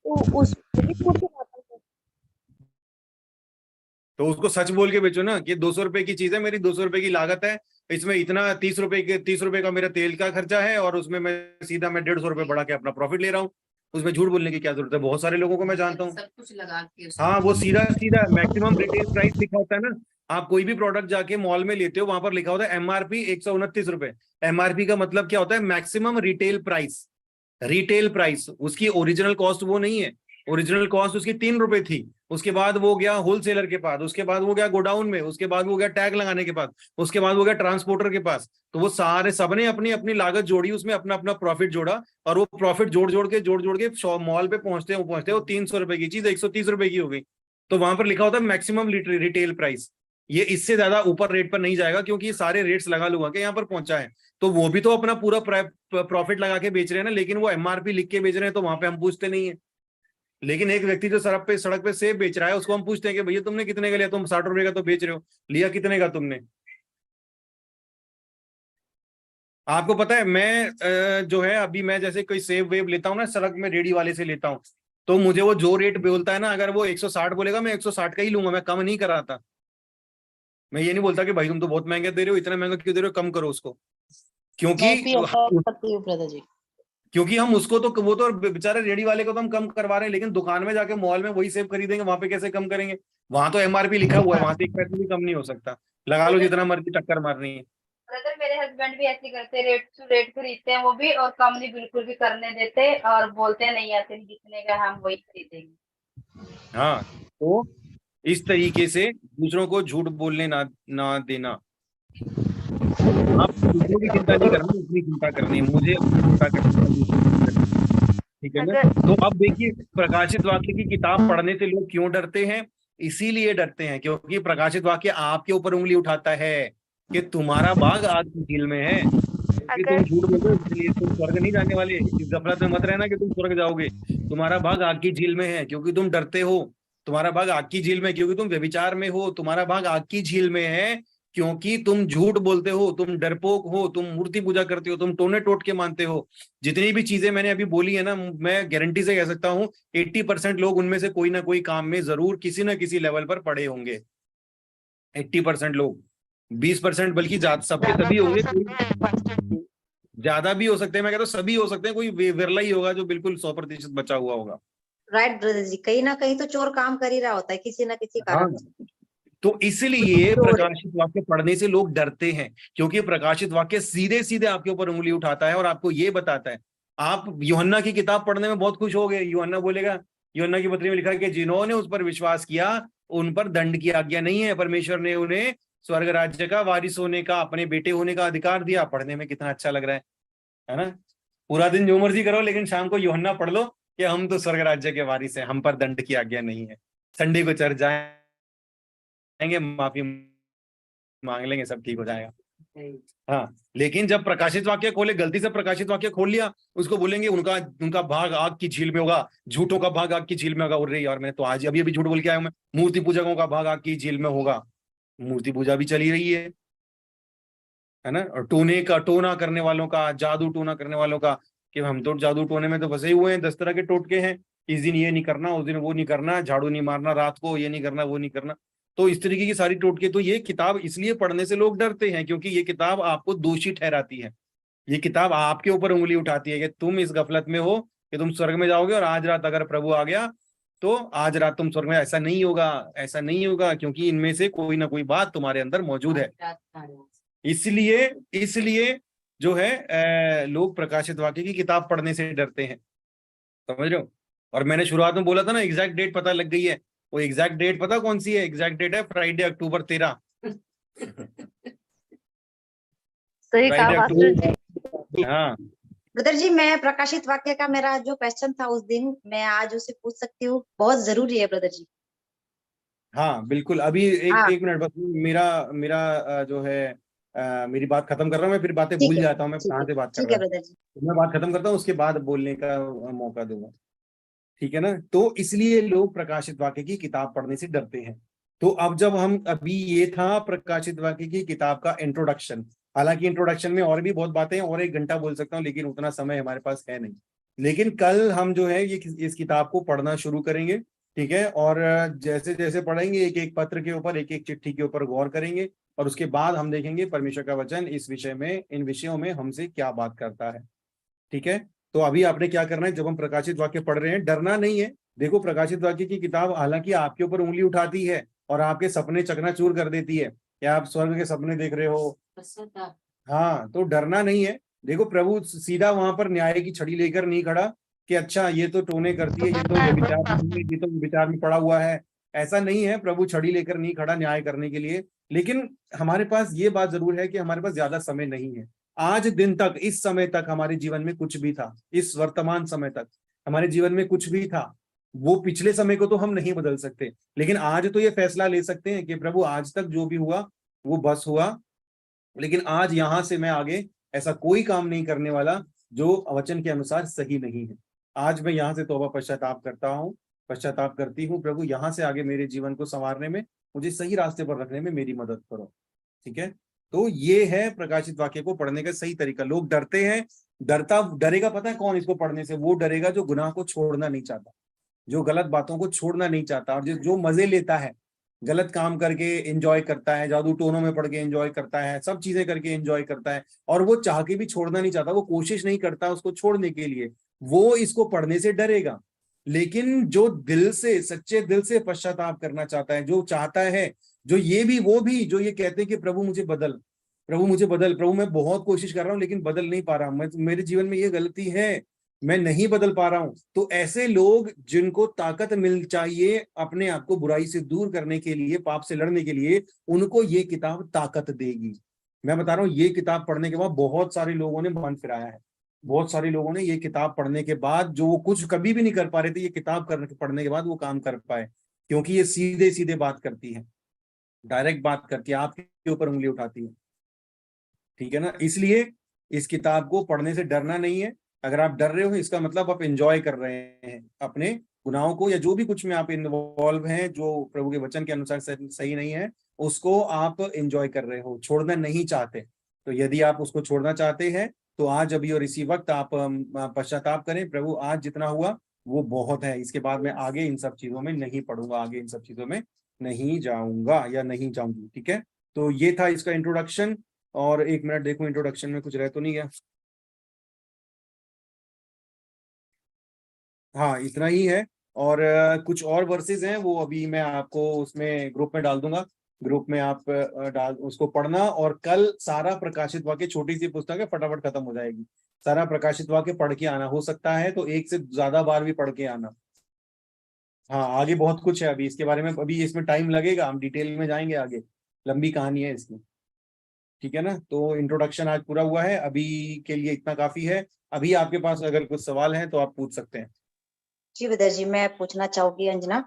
तो उस तो उसको सच बोल के बेचो ना कि 200 रुपए की चीज है, मेरी 200 रुपए की लागत है, इसमें इतना 30 रुपए का मेरा तेल का खर्चा है, और उसमें मैं 150 रुपए बढ़ा के अपना प्रॉफिट ले रहा हूँ। उसमें झूठ बोलने की क्या जरूरत है? बहुत सारे लोगों को मैं जानता हूँ। सब कुछ लगा के हाँ, वो सीधा मैक्सिमम रिटेल प्राइस लिखा होता है ना। आप कोई भी प्रोडक्ट जाके मॉल में लेते हो, वहां पर लिखा होता है MRP 129 रुपए। MRP का मतलब क्या होता है? Maximum retail price. Retail price, उसकी ओरिजिनल कॉस्ट वो नहीं है। ओरिजिनल कॉस्ट उसकी 3 रुपए थी, उसके बाद वो गया होलसेलर के पास, उसके बाद वो गया गोडाउन में, उसके बाद वो गया टैग लगाने के पास, उसके बाद वो गया ट्रांसपोर्टर के पास। तो वो सारे सबने अपनी अपनी लागत जोड़ी, उसमें अपना अपना प्रॉफिट जोड़ा, और वो प्रॉफिट जोड़ जोड़ के मॉल पे पहुंचते वो 300 रुपए की चीज 130 रुपए की हो गई। तो वहां पर लिखा होता है मैक्सिमम रिटेल प्राइस। ये इससे ज्यादा ऊपर रेट पर नहीं जाएगा, क्योंकि ये सारे रेट्स लगा लुगा के यहाँ पर पहुंचा है। तो वो भी तो अपना पूरा प्रॉफिट लगा के बेच रहे हैं ना, लेकिन वो MRP लिख के बेच रहे हैं, तो वहां पे हम पूछते नहीं है। लेकिन एक व्यक्ति जो सड़क पे सेब बेच रहा है, उसको हम पूछते हैं कि भैया तुमने कितने का लिया? तुम 60 रुपए का तो बेच रहे हो, लिया कितने का तुमने? आपको पता है, मैं जो है अभी मैं जैसे कोई सेब वेब लेता हूँ ना, सड़क में रेडी वाले से लेता हूँ, तो मुझे वो जो रेट बोलता है ना, अगर वो 160 बोलेगा, मैं 160 का ही लूंगा, मैं कम नहीं कराता। मैं ये नहीं बोलता कि भाई तुम तो बहुत महंगे दे रहे हो, इतना महंगा क्यों दे रहे हो, कम करो उसको। क्योंकि हम उसको तो, वो तो बेचारे रेडी वाले को तो हम कम करवा रहे हैं, लेकिन दुकान में जाके मॉल में वही सेब खरीदेंगे, वहां पे कैसे कम करेंगे? वहां तो MRP लिखा हुआ है, वहां से 1 पैसे भी कम नहीं हो सकता। लगा लो जितना मर्जी टक्कर मारनी है। ब्रदर, मेरे हस्बैंड भी ऐसे करते, रेट टू रेट खरीदते हैं वो भी, और कम नहीं बिल्कुल भी करने देते, और बोलते हैं नहीं आते, जितने का हम वही खरीदेंगे। हाँ, तो इस तरीके से दूसरों को झूठ बोलने ना देना। आप दूसरों की चिंता नहीं करनी, अपनी चिंता करनी है। मुझे अपनी चिंता करनी है, ठीक है ना? तो अब देखिए, प्रकाशित वाक्य की किताब पढ़ने से लोग क्यों डरते हैं? इसीलिए डरते हैं क्योंकि प्रकाशित वाक्य आपके ऊपर उंगली उठाता है कि तुम्हारा भाग आग की झील में है। कि तुम झूठ बोलो इसलिए तुम स्वर्ग नहीं जाने वाले। इस गफलत में मत रहना कि तुम स्वर्ग जाओगे। तुम्हारा भाग आग की झील में है क्योंकि तुम डरते हो। तुम्हारा भाग आग की झील में क्योंकि तुम व्यभिचार में हो। तुम्हारा भाग आग की झील में है क्योंकि तुम झूठ बोलते हो, तुम डरपोक हो, तुम मूर्ति पूजा करते हो, तुम टोने टोट के मानते हो। जितनी भी चीजें मैंने अभी बोली है ना, मैं गारंटी से कह सकता हूँ 80% लोग उनमें से कोई ना कोई काम में जरूर किसी ना किसी लेवल पर पड़े होंगे। 80% लोग, 20% बल्कि सबके तभी होंगे, ज्यादा भी हो सकते हैं। मैं कहता हूँ सभी हो सकते हैं, कोई विरला ही होगा जो बिल्कुल 100% बचा हुआ होगा। राइट ब्रदर जी, कहीं ना कहीं तो चोर काम कर ही रहा होता है किसी ना किसी कारण से। तो इसलिए प्रकाशित वाक्य पढ़ने से लोग डरते हैं, क्योंकि प्रकाशित वाक्य सीधे सीधे आपके ऊपर उंगली उठाता है और आपको ये बताता है। आप यूहन्ना की किताब पढ़ने में बहुत खुश हो गए। यूहन्ना बोलेगा, यूहन्ना की पत्री में लिखा है कि जिन्होंने उस पर विश्वास किया उन पर दंड की आज्ञा नहीं है, परमेश्वर ने उन्हें स्वर्ग राज्य का वारिस होने का, अपने बेटे होने का अधिकार दिया। पढ़ने में कितना अच्छा लग रहा है ना। पूरा दिन जो मर्जी करो, लेकिन शाम को यूहन्ना पढ़ लो कि हम तो स्वर्ग राज्य के वारिस हैं, हम पर दंड की आज्ञा नहीं है। संडे को चर्च जाएंगे, माफी मांग लेंगे, सब ठीक हो जाएगा। हाँ, लेकिन जब प्रकाशित वाक्य खोले, गलती से प्रकाशित वाक्य खोल लिया, उसको बोलेंगे उनका भाग आग की झील में होगा, झूठों का भाग आग की झील में होगा। उड़ रही यार, मैं तो आज अभी झूठ बोल के आया हूं, मैं मूर्ति पूजकों का भाग आग की झील में होगा। मूर्ति पूजा भी चली रही है ना। और टोना करने वालों का, जादू टोना करने वालों का, कि हम तो जादू टोने में तो फंसे हुए हैं, 10 तरह के टोटके हैं। इस दिन ये नहीं करना, उस दिन वो नहीं करना, झाड़ू नहीं मारना रात को, ये नहीं करना, वो नहीं करना। तो इस तरीके की सारी टोटके। तो ये किताब इसलिए पढ़ने से लोग डरते हैं, क्योंकि ये किताब आपको दोषी ठहराती है। ये किताब आपके ऊपर उंगली उठाती है कि तुम इस गफलत में हो कि तुम स्वर्ग में जाओगे, और आज रात अगर प्रभु आ गया तो आज रात तुम स्वर्ग में। ऐसा नहीं होगा, ऐसा नहीं होगा, क्योंकि इनमें से कोई ना कोई बात तुम्हारे अंदर मौजूद है। इसलिए जो है लोग प्रकाशित वाक्य की किताब पढ़ने से डरते हैं, समझ रहे हो। और मैंने शुरुआत में बोला था ना, एग्जैक्ट डेट पता लग गई है। वो एग्जैक्ट डेट पता कौन सी है? एग्जैक्ट डेट है फ्राइडे अक्टूबर 13। सही कहा मास्टर जी। हाँ ब्रदर जी, मैं प्रकाशित वाक्य का मेरा जो क्वेश्चन था उस दिन, मैं आज उसे पूछ सकती हूँ? बहुत जरूरी है ब्रदर जी। हाँ बिल्कुल। अभी एक मिनट बस, मेरा जो है मेरी बात खत्म कर रहा हूँ मैं, फिर बातें भूल जाता हूँ मैं कहाँ से बात कर रहा हूँ। मैं बात खत्म करता हूँ, उसके बाद बोलने का मौका दूंगा, ठीक है ना। तो इसलिए लोग प्रकाशित वाक्य की किताब पढ़ने से डरते हैं। तो अब जब हम, अभी ये था प्रकाशित वाक्य की किताब का इंट्रोडक्शन। हालांकि इंट्रोडक्शन में और भी बहुत बातें हैं, और 1 घंटा बोल सकता हूँ, लेकिन उतना समय हमारे पास है नहीं। लेकिन कल हम जो है ये इस किताब को पढ़ना शुरू करेंगे, ठीक है। और जैसे जैसे पढ़ेंगे, एक एक पत्र के ऊपर, एक एक चिट्ठी के ऊपर गौर करेंगे, और उसके बाद हम देखेंगे परमेश्वर का वचन इस विषय में, इन विषयों में हमसे क्या बात करता है, ठीक है। तो अभी आपने क्या करना है, जब हम प्रकाशित वाक्य पढ़ रहे हैं, डरना नहीं है। देखो, प्रकाशित वाक्य की किताब हालांकि आपके ऊपर उंगली उठाती है और आपके सपने चकनाचूर कर देती है, क्या आप स्वर्ग के सपने देख रहे हो। हाँ, तो डरना नहीं है। देखो, प्रभु सीधा वहां पर न्याय की छड़ी लेकर नहीं खड़ा कि अच्छा ये तो टोने करती है, ये तो विचार में पड़ा हुआ है। ऐसा नहीं है, प्रभु छड़ी लेकर नहीं खड़ा न्याय करने के लिए। लेकिन हमारे पास ये बात जरूर है कि हमारे पास ज्यादा समय नहीं है। आज दिन तक, इस समय तक हमारे जीवन में कुछ भी था, इस वर्तमान समय तक हमारे जीवन में कुछ भी था, वो पिछले समय को तो हम नहीं बदल सकते, लेकिन आज तो ये फैसला ले सकते हैं कि प्रभु आज तक जो भी हुआ वो बस हुआ, लेकिन आज यहां से मैं आगे ऐसा कोई काम नहीं करने वाला जो वचन के अनुसार सही नहीं है। आज मैं यहाँ से तौबा पश्चाताप करता हूँ, पश्चाताप करती हूँ। प्रभु यहाँ से आगे मेरे जीवन को संवारने में, मुझे सही रास्ते पर रखने में मेरी मदद करो, ठीक है। तो ये है प्रकाशित वाक्य को पढ़ने का सही तरीका। लोग डरते हैं, डरेगा पता है कौन इसको पढ़ने से? वो डरेगा जो गुनाह को छोड़ना नहीं चाहता, जो गलत बातों को छोड़ना नहीं चाहता, और जो मजे लेता है, गलत काम करके एंजॉय करता है, जादू टोनों में पढ़ के एंजॉय करता है, सब चीजें करके एंजॉय करता है, और वो चाह के भी छोड़ना नहीं चाहता, वो कोशिश नहीं करता उसको छोड़ने के लिए, वो इसको पढ़ने से डरेगा। लेकिन जो दिल से, सच्चे दिल से पश्चाताप करना चाहता है, जो चाहता है, जो ये भी वो भी जो ये कहते हैं कि प्रभु मुझे बदल, प्रभु मुझे बदल, प्रभु मैं बहुत कोशिश कर रहा हूँ लेकिन बदल नहीं पा रहा हूँ, मेरे जीवन में ये गलती है, मैं नहीं बदल पा रहा हूं। तो ऐसे लोग जिनको ताकत मिल चाहिए अपने आप को बुराई से दूर करने के लिए, पाप से लड़ने के लिए, उनको ये किताब ताकत देगी। मैं बता रहा हूं, ये किताब पढ़ने के बाद बहुत सारे लोगों ने मन फिराया है। बहुत सारे लोगों ने ये किताब पढ़ने के बाद, जो वो कुछ कभी भी नहीं कर पा रहे थे, ये किताब पढ़ने के बाद वो काम कर पाए, क्योंकि ये सीधे सीधे बात करती है, डायरेक्ट बात करती है, आपके ऊपर उंगली उठाती है, ठीक है ना। इसलिए इस किताब को पढ़ने से डरना नहीं है। अगर आप डर रहे हो, इसका मतलब आप एंजॉय कर रहे हैं अपने गुनाहों को, या जो भी कुछ में आप इन्वॉल्व हैं जो प्रभु के वचन के अनुसार सही नहीं है, उसको आप एंजॉय कर रहे हो, छोड़ना नहीं चाहते। तो यदि आप उसको छोड़ना चाहते हैं तो आज, अभी और इसी वक्त आप पश्चाताप करें। प्रभु आज जितना हुआ वो बहुत है, इसके बाद मैं आगे इन सब चीजों में नहीं पढ़ूंगा, आगे इन सब चीजों में नहीं जाऊंगा या नहीं जाऊंगी, ठीक है। तो ये था इसका इंट्रोडक्शन। और 1 मिनट देखो, इंट्रोडक्शन में कुछ रह तो नहीं गया? हाँ, इतना ही है। और कुछ और वर्सेस हैं, वो अभी मैं आपको उसमें ग्रुप में डाल दूंगा। ग्रुप में आप उसको पढ़ना, और कल सारा प्रकाशित वाक्य, छोटी सी पुस्तक है, फटाफट खत्म हो जाएगी। सारा प्रकाशित वाक्य पढ़ के आना, हो सकता है तो 1 से ज्यादा बार भी पढ़ के आना। हाँ, आगे बहुत कुछ है अभी इसके बारे में, अभी इसमें टाइम लगेगा, हम डिटेल में जाएंगे आगे, लंबी कहानी है इसकी, ठीक है ना। तो इंट्रोडक्शन आज पूरा हुआ है, अभी के लिए इतना काफी है। अभी आपके पास अगर कुछ सवाल हैं तो आप पूछ सकते हैं। जी ब्रदर जी, मैं पूछना चाहूंगी अंजना।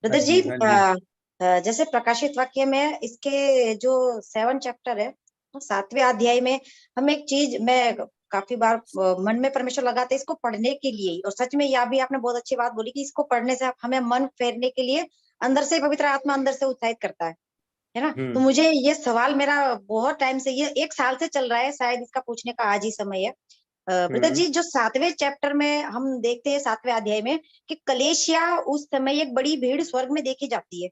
ब्रदर हाँ जी, जी, हाँ जी। जैसे प्रकाशित वाक्य में इसके जो 7 चैप्टर है, 7वें अध्याय में हम एक चीज मैं काफी बार मन में परमेश्वर लगाते इसको पढ़ने के लिए, और सच में यह भी आपने बहुत अच्छी बात बोली कि इसको पढ़ने से हमें मन फेरने के लिए अंदर से पवित्र आत्मा अंदर से उत्साहित करता है ना। तो मुझे ये सवाल मेरा बहुत टाइम से, ये 1 साल से चल रहा है, शायद इसका पूछने का आज ही समय है। ब्रदर जी, जो 7वें चैप्टर में हम देखते हैं 7वें अध्याय में कि कलेशिया उस समय एक बड़ी भीड़ स्वर्ग में देखी जाती है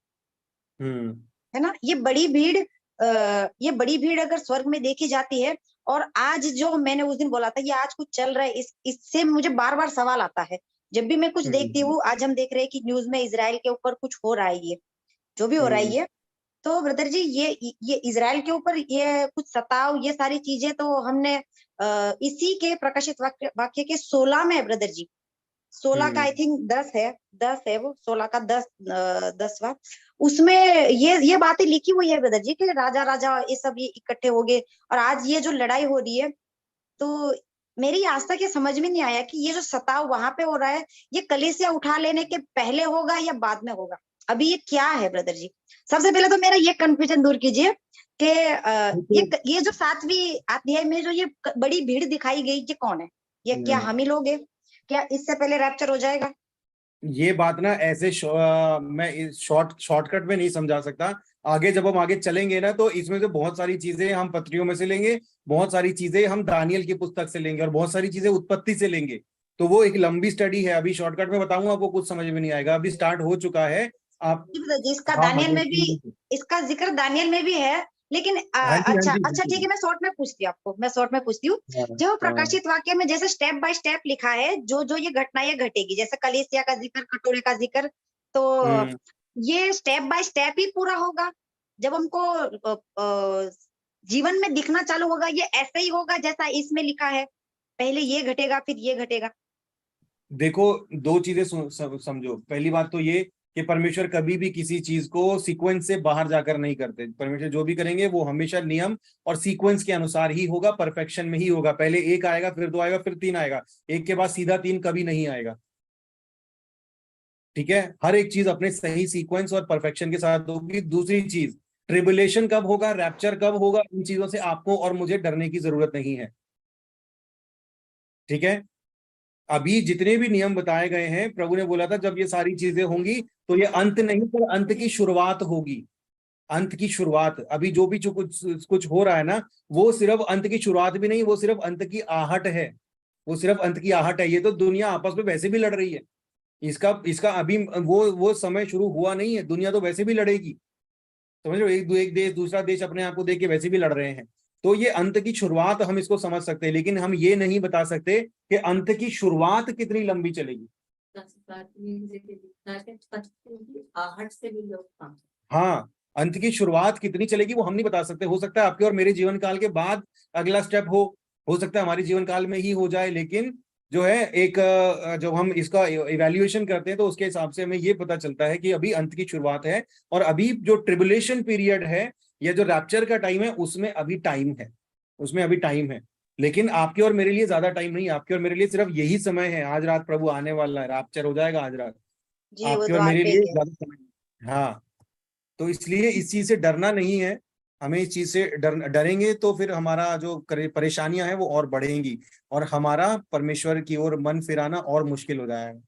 ना। ये बड़ी भीड़ अगर स्वर्ग में देखी जाती है, और आज जो मैंने उस दिन बोला था ये आज कुछ चल रहा है, इससे मुझे बार बार सवाल आता है जब भी मैं कुछ देखती हूँ। आज हम देख रहे हैं कि न्यूज में इजराइल के ऊपर कुछ हो रहा है, ये जो भी हो रहा है ये, तो ब्रदर जी ये इजराइल के ऊपर ये कुछ सताव, ये सारी चीजें तो हमने इसी के प्रकाशित वाक्य के 16 में ब्रदर जी, 16 का आई थिंक 10 है वो 16 का 10वां, उसमें ये बातें लिखी हुई है ब्रदर जी कि राजा ये सब ये इकट्ठे हो गए, और आज ये जो लड़ाई हो रही है, तो मेरी आज तक ये समझ में नहीं आया कि ये जो सताव वहां पे हो रहा है, ये कलीसिया उठा लेने के पहले होगा या बाद में होगा, अभी ये क्या है ब्रदर जी? सबसे पहले तो मेरा ये कंफ्यूजन दूर कीजिए कि ये जो 7वीं अध्याय में जो ये बड़ी भीड़ दिखाई गई, ये कौन है? ये क्या हम ही लोग हैं? क्या इससे पहले रैप्चर हो जाएगा? ये बात ना ऐसे मैं शॉर्टकट में नहीं समझा सकता। आगे जब हम आगे चलेंगे ना, तो इसमें से बहुत सारी चीजें हम पत्रियों में से लेंगे, बहुत सारी चीजें हम दानियल की पुस्तक से लेंगे, और बहुत सारी चीजें उत्पत्ति से लेंगे। तो वो एक लंबी स्टडी है, अभी शॉर्टकट में बताऊंगा आपको कुछ समझ में नहीं आएगा। अभी स्टार्ट हो चुका है। आप इसका दानियल में भी, इसका जिक्र दानियल में भी है, लेकिन अच्छा ठीक है, मैं शॉर्ट में पूछती हूँ। जो प्रकाशित वाक्य में जैसे स्टेप बाय स्टेप लिखा है, जो ये घटनाएं घटेगी, जैसे कलीसिया का जिक्र, कटोरे का जिक्र, तो ये स्टेप बाय स्टेप ही पूरा होगा? जब हमको जीवन में दिखना चालू होगा, ये ऐसे ही होगा जैसा इसमें लिखा है, पहले ये घटेगा फिर ये घटेगा? देखो, 2 चीजें समझो। पहली बात तो ये कि परमेश्वर कभी भी किसी चीज को सीक्वेंस से बाहर जाकर नहीं करते। परमेश्वर जो भी करेंगे वो हमेशा नियम और सीक्वेंस के अनुसार ही होगा, परफेक्शन में ही होगा। पहले 1 आएगा, फिर 2 आएगा, फिर 3 आएगा, 1 के बाद सीधा 3 कभी नहीं आएगा, ठीक है। हर एक चीज अपने सही सीक्वेंस और परफेक्शन के साथ होगी। दूसरी चीज, ट्रिबुलेशन कब होगा, रैप्चर कब होगा, इन चीजों से आपको और मुझे डरने की जरूरत नहीं है, ठीक है। अभी जितने भी नियम बताए गए हैं, प्रभु ने बोला था जब ये सारी चीजें होंगी तो ये अंत नहीं, पर अंत की शुरुआत होगी। अंत की शुरुआत, अभी जो भी कुछ हो रहा है ना, वो सिर्फ अंत की शुरुआत भी नहीं, वो सिर्फ अंत की आहट है, वो सिर्फ अंत की आहट है। ये तो दुनिया आपस में वैसे भी लड़ रही है, इसका अभी वो समय शुरू हुआ नहीं है। दुनिया तो वैसे भी लड़ेगी, समझ लो, एक देश दूसरा देश अपने आप को देख के वैसे भी लड़ रहे हैं। तो ये अंत की शुरुआत हम इसको समझ सकते हैं, लेकिन हम ये नहीं बता सकते कि अंत की शुरुआत कितनी लंबी चलेगी। आहट से भी लोग, हाँ, अंत की शुरुआत कितनी चलेगी वो हम नहीं बता सकते। हो सकता है आपके और मेरे जीवन काल के बाद अगला स्टेप हो सकता है हमारे जीवन काल में ही हो जाए, लेकिन जो है एक जब हम इसका इवैल्यूएशन करते हैं तो उसके हिसाब से हमें ये पता चलता है कि अभी अंत की शुरुआत है, और अभी जो ट्रिबुलेशन पीरियड है या जो रैप्चर का टाइम है, उसमें अभी टाइम है, लेकिन आपके और मेरे लिए ज्यादा टाइम नहीं। आपके और मेरे लिए सिर्फ यही समय है। आज रात प्रभु आने वाला है, रैप्चर हो जाएगा आज रात, आपके और मेरे लिए ज्यादा समय। हाँ, तो इसलिए इस चीज से डरना नहीं है हमें। इस चीज से डरेंगे तो फिर हमारा जो परेशानियां हैं वो और बढ़ेंगी, और हमारा परमेश्वर की ओर मन फिराना और मुश्किल हो जाएगा।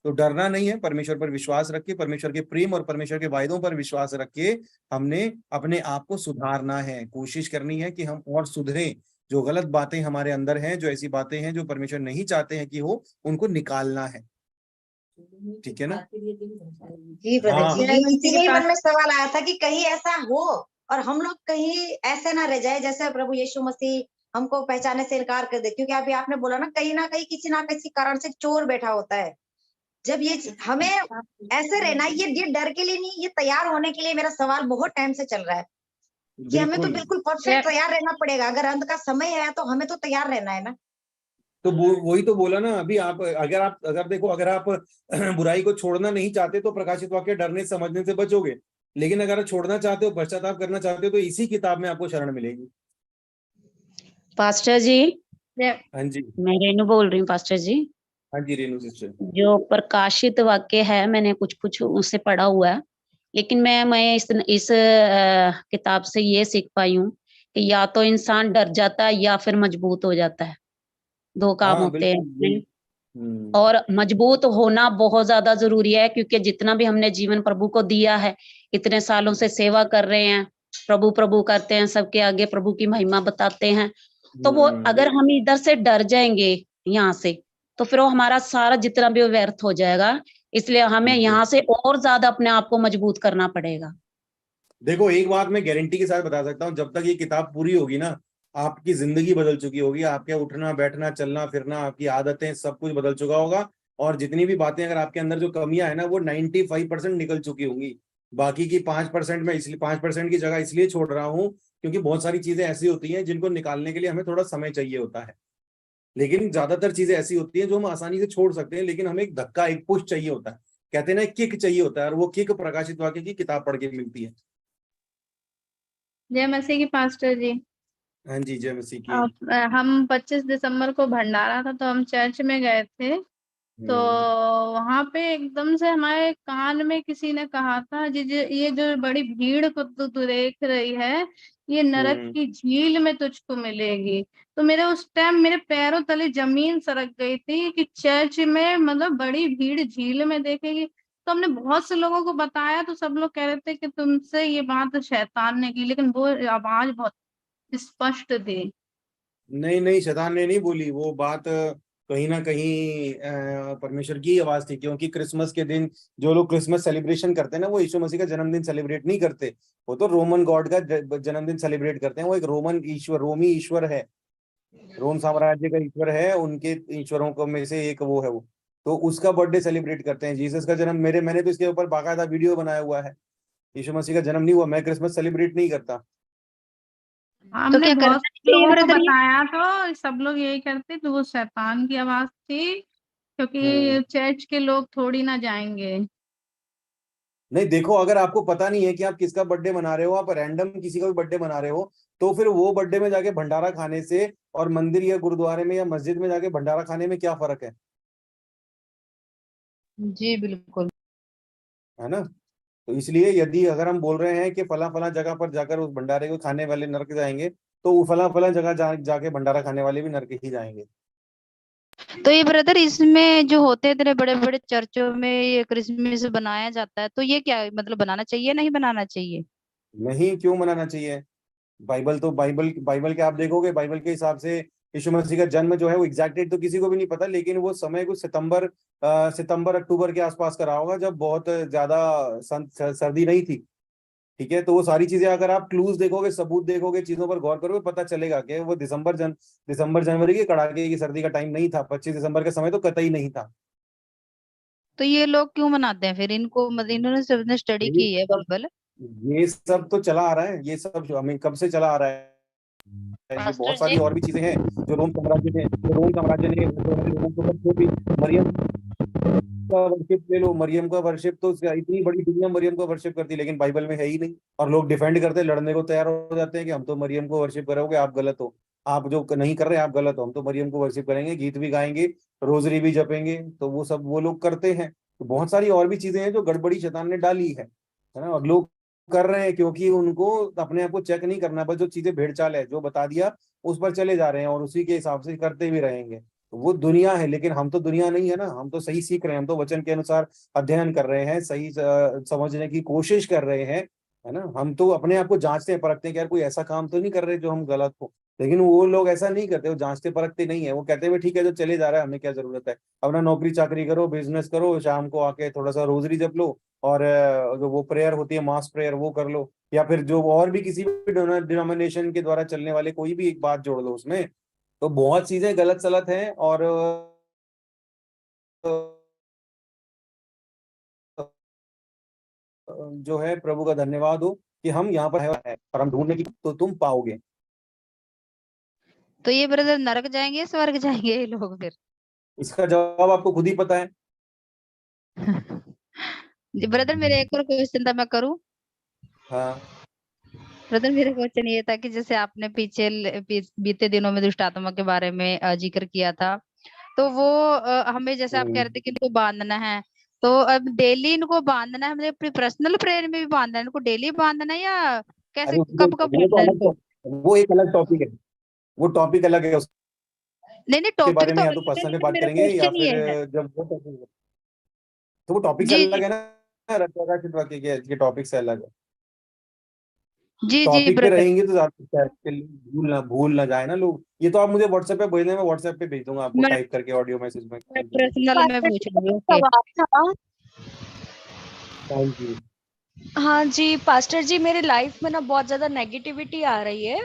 तो डरना नहीं है, परमेश्वर पर विश्वास रख के, परमेश्वर के प्रेम और परमेश्वर के वायदों पर विश्वास रख के हमने अपने आप को सुधारना है। कोशिश करनी है कि हम और सुधरें। जो गलत बातें हमारे अंदर हैं, जो ऐसी बातें हैं जो परमेश्वर नहीं चाहते हैं कि हो, उनको निकालना है, ठीक है ना। जी ब्रदर जी, इसीलिए मन में सवाल आया था कि कहीं ऐसा हो और हम लोग कहीं ऐसे ना रह जाए जैसे प्रभु यीशु मसीह हमको पहचाने से इनकार कर दे। क्योंकि अभी आपने बोला ना कहीं किसी ना किसी कारण से चोर बैठा होता है। जब ये हमें ऐसे रहना, ये डर के लिए नहीं, ये तैयार होने के लिए मेरा सवाल बहुत टाइम से चल रहा है कि हमें तो बिल्कुल परफेक्ट तैयार रहना पड़ेगा। अगर अंत का समय है तो हमें तो तैयार रहना है ना। तो वही तो बोला ना अभी, अगर आप बुराई को छोड़ना नहीं चाहते तो प्रकाशित वाक्य डरने समझने से बचोगे, लेकिन अगर छोड़ना चाहते हो, पश्चाताप करना चाहते हो, तो इसी किताब में आपको शरण मिलेगी। पास्टर जी, हाँ जी, मैं रेनू बोल रही हूँ पास्टर जी। हाँ जी रेनू सिस्टर। जो प्रकाशित वाक्य है मैंने कुछ कुछ उससे पढ़ा हुआ है, लेकिन मैं इस किताब से ये सीख पाई हूँ कि या तो इंसान डर जाता है या फिर मजबूत हो जाता है। दो काम हाँ होते हैं बिल्कुल इसमें। और मजबूत होना बहुत ज्यादा जरूरी है, क्योंकि जितना भी हमने जीवन प्रभु को दिया है, इतने सालों से सेवा कर रहे हैं, प्रभु प्रभु करते हैं, सबके आगे प्रभु की महिमा बताते हैं, तो वो अगर हम इधर से डर जाएंगे यहाँ से, तो फिर वो हमारा सारा जितना भी वो व्यर्थ हो जाएगा। इसलिए हमें यहाँ से और ज्यादा अपने आप को मजबूत करना पड़ेगा। देखो एक बात मैं गारंटी के साथ बता सकता हूँ, जब तक ये किताब पूरी होगी ना, आपकी जिंदगी बदल चुकी होगी, आपके उठना बैठना चलना फिरना, आपकी आदतें, सब कुछ बदल चुका होगा। और जितनी भी बातें अगर आपके अंदर जो कमियां है ना, वो 95% निकल चुकी होंगी। बाकी की 5% में इसलिए 5% की जगह इसलिए छोड़ रहा हूँ क्योंकि बहुत सारी चीजें ऐसी होती हैं जिनको निकालने के लिए हमें थोड़ा समय चाहिए होता है। लेकिन ज्यादातर चीजें ऐसी होती हैं जो हम आसानी से छोड़ सकते हैं, लेकिन हमें एक धक्का, एक पुश चाहिए होता है। कहते हैं ना, किक चाहिए होता है, और वो किक प्रकाशित वाक्य की किताब पढ़ के मिलती है। जय मसीह की पास्टर जी। हाँ जी, जय मसीह की। हम 25 दिसंबर को भंडारा था, तो हम चर्च में गए थे, तो वहां पे एकदम से हमारे कान में किसी ने कहा था, ये जो बड़ी भीड़ को तू देख रही है, ये नरक की झील में तुझको मिलेगी। तो मेरे उस टाइम मेरे पैरों तले जमीन सरक गई थी कि चर्च में मतलब बड़ी भीड़ झील में देखेगी। तो हमने बहुत से लोगों को बताया, तो सब लोग कह रहे थे कि तुमसे ये बात शैतान ने की, लेकिन वो आवाज बहुत स्पष्ट थी। नहीं नहीं, शैतान ने नहीं बोली वो बात, कहीं ना कहीं परमेश्वर की आवाज थी। क्योंकि क्रिसमस के दिन जो लोग क्रिसमस सेलिब्रेशन करते हैं ना, वो यीशु मसीह का जन्मदिन सेलिब्रेट नहीं करते, वो तो रोमन गॉड का जन्मदिन सेलिब्रेट करते हैं। वो एक रोमन ईश्वर, रोमी ईश्वर है, रोम साम्राज्य का ईश्वर है, उनके ईश्वरों को में से एक वो है वो, तो उसका बर्थडे सेलिब्रेट करते हैं। जीसस का जन्म, मैंने तो इसके ऊपर बाकायदा वीडियो बनाया हुआ है। यीशु मसीह का जन्म नहीं हुआ, मैं क्रिसमस सेलिब्रेट नहीं करता। हमने बहुत लोगों को बताया, तो सब लोग यही करते, तो वो शैतान की आवाज थी, क्योंकि चर्च के लोग थोड़ी ना जाएंगे। नहीं देखो, अगर आपको पता नहीं है कि आप किसका बर्थडे मना रहे हो, आप रैंडम किसी का भी बर्थडे मना रहे हो, तो फिर वो बर्थडे में जाके भंडारा खाने से और मंदिर या गुरुद्वारे में या मस्जिद में जाके भंडारा खाने में क्या फर्क है? जी बिल्कुल, है ना। तो इसलिए यदि अगर हम बोल रहे हैं कि फला फला जगह पर जाकर उस भंडारे को खाने वाले नरक जाएंगे, तो वो फला फला जगह जाके भंडारा खाने वाले भी नरक ही जाएंगे। तो ये ब्रदर, इसमें जो होते हैं इतने बड़े बड़े चर्चों में ये क्रिसमस बनाया जाता है, तो ये क्या मतलब बनाना चाहिए नहीं बनाना चाहिए? नहीं, क्यों मनाना चाहिए? बाइबल के आप देखोगे, बाइबल के हिसाब से यीशु मसीह का जन्म जो है वो एग्जैक्ट डेट तो किसी को भी नहीं पता, लेकिन वो समय कुछ सितंबर अक्टूबर के आसपास का रहा होगा, जब बहुत ज्यादा सर्दी नहीं थी। ठीक है, तो वो सारी चीजें अगर आप क्लूज देखोगे, सबूत देखोगे, चीजों पर गौर करोगे, पता चलेगा कि वो दिसंबर जनवरी की कड़ाके की सर्दी का टाइम नहीं था। 25 दिसंबर का समय तो कतई नहीं था। तो ये लोग क्यों मनाते हैं फिर? इनको मतलब इन्होंने सबने स्टडी की है बाइबल? ये सब तो चला आ रहा है, ये सब हमें कब से चला आ रहा है। ये बहुत सारी और भी चीजें हैं जो रोम साम्राज्य ने मरियम का वर्शिप ले लो, मरियम का वर्शिप तो इतनी बड़ी दुनिया मरियम को वर्शिप करती है, लेकिन बाइबल में है ही नहीं। और लोग डिफेंड करते हैं, लड़ने को तैयार हो जाते हैं कि हम तो मरियम को वर्शिप करोगे, आप गलत हो, आप जो नहीं कर रहे आप गलत हो, हम तो मरियम को वर्शिप करेंगे, गीत भी गाएंगे, रोजरी भी जपेंगे। तो वो सब वो लोग करते हैं। तो बहुत सारी और भी चीजें हैं जो गड़बड़ी शैतान ने डाली है ना, और लोग कर रहे हैं क्योंकि उनको अपने आप को चेक नहीं करना, बस जो चीजें भेड़चाल है जो बता दिया उस पर चले जा रहे हैं और उसी के हिसाब से करते भी रहेंगे। तो वो दुनिया है, लेकिन हम तो दुनिया नहीं है ना, हम तो सही सीख रहे हैं, हम तो वचन के अनुसार अध्ययन कर रहे हैं, सही समझने की कोशिश कर रहे हैं, है ना। हम तो अपने आप को जांचते हैं, परखते हैं कि यार कोई ऐसा काम तो नहीं कर रहे जो हम गलत हो। लेकिन वो लोग ऐसा नहीं करते, वो जांचते परखते नहीं है, वो कहते हैं ठीक है जो चले जा रहा है, हमें क्या जरूरत है, अपना नौकरी चाकरी करो, बिजनेस करो, शाम को आके थोड़ा सा रोजरी जप लो, और जो वो प्रेयर होती है मास प्रेयर वो कर लो, या फिर जो और भी किसी भी डिनोमिनेशन के द्वारा चलने वाले कोई भी एक बात जोड़ लो उसमें। तो बहुत चीजें गलत सलत हैं। और जो है प्रभु का धन्यवाद हो कि हम यहाँ पर है और हम ढूंढने की तो तुम पाओगे। तो ये ब्रदर नरक जाएंगे स्वर्ग जाएंगे ये लोग फिर? इसका जवाब आपको खुद ही पता है। जी ब्रदर, मेरे एक और क्वेश्चन था, मैं करूं? हाँ ब्रदर मेरा क्वेश्चन ये था कि जैसे आपने बीते दिनों में दुष्ट आत्मा के बारे में जिक्र किया था, तो वो हमें जैसे आप कह रहे थे कि इनको बांधना है, तो अब डेली इनको बांधना है, मतलब अपनी पर्सनल प्रेयर में भी बांधना है, इनको डेली बांधना है या कैसे, अरे कब कब वो तो बांधना है अलग, इनको? वो एक अलग टॉपिक है, वो टॉपिक अलग है, उसके नहीं टॉपिक बारे तो में या तो अलग है, पर्सनल में लेकिन बात मेरा करेंगे या क्वेश्चन फिर ये है। जब वो टॉपिक, तो वो टॉपिक से जी अलग जी है ना, रचना के टॉपिक से अलग है। जी जी टॉपिक पे ब्रदर, रहेंगे तो ज्यादा भूल ना जाए ना लोग। ये तो आप मुझे व्हाट्सएप पे भेज दें, मैं व्हाट्सएप पे भेज दूंगा आपको मैं टाइप करके ऑडियो मैसेज में। पर्सनल में पास्टर पूछ जी, रही हूँ। मेरा ओके सवाल था। Thank you. हाँ जी पास्टर जी, मेरे लाइफ में ना बहुत ज्यादा नेगेटिविटी आ रही है,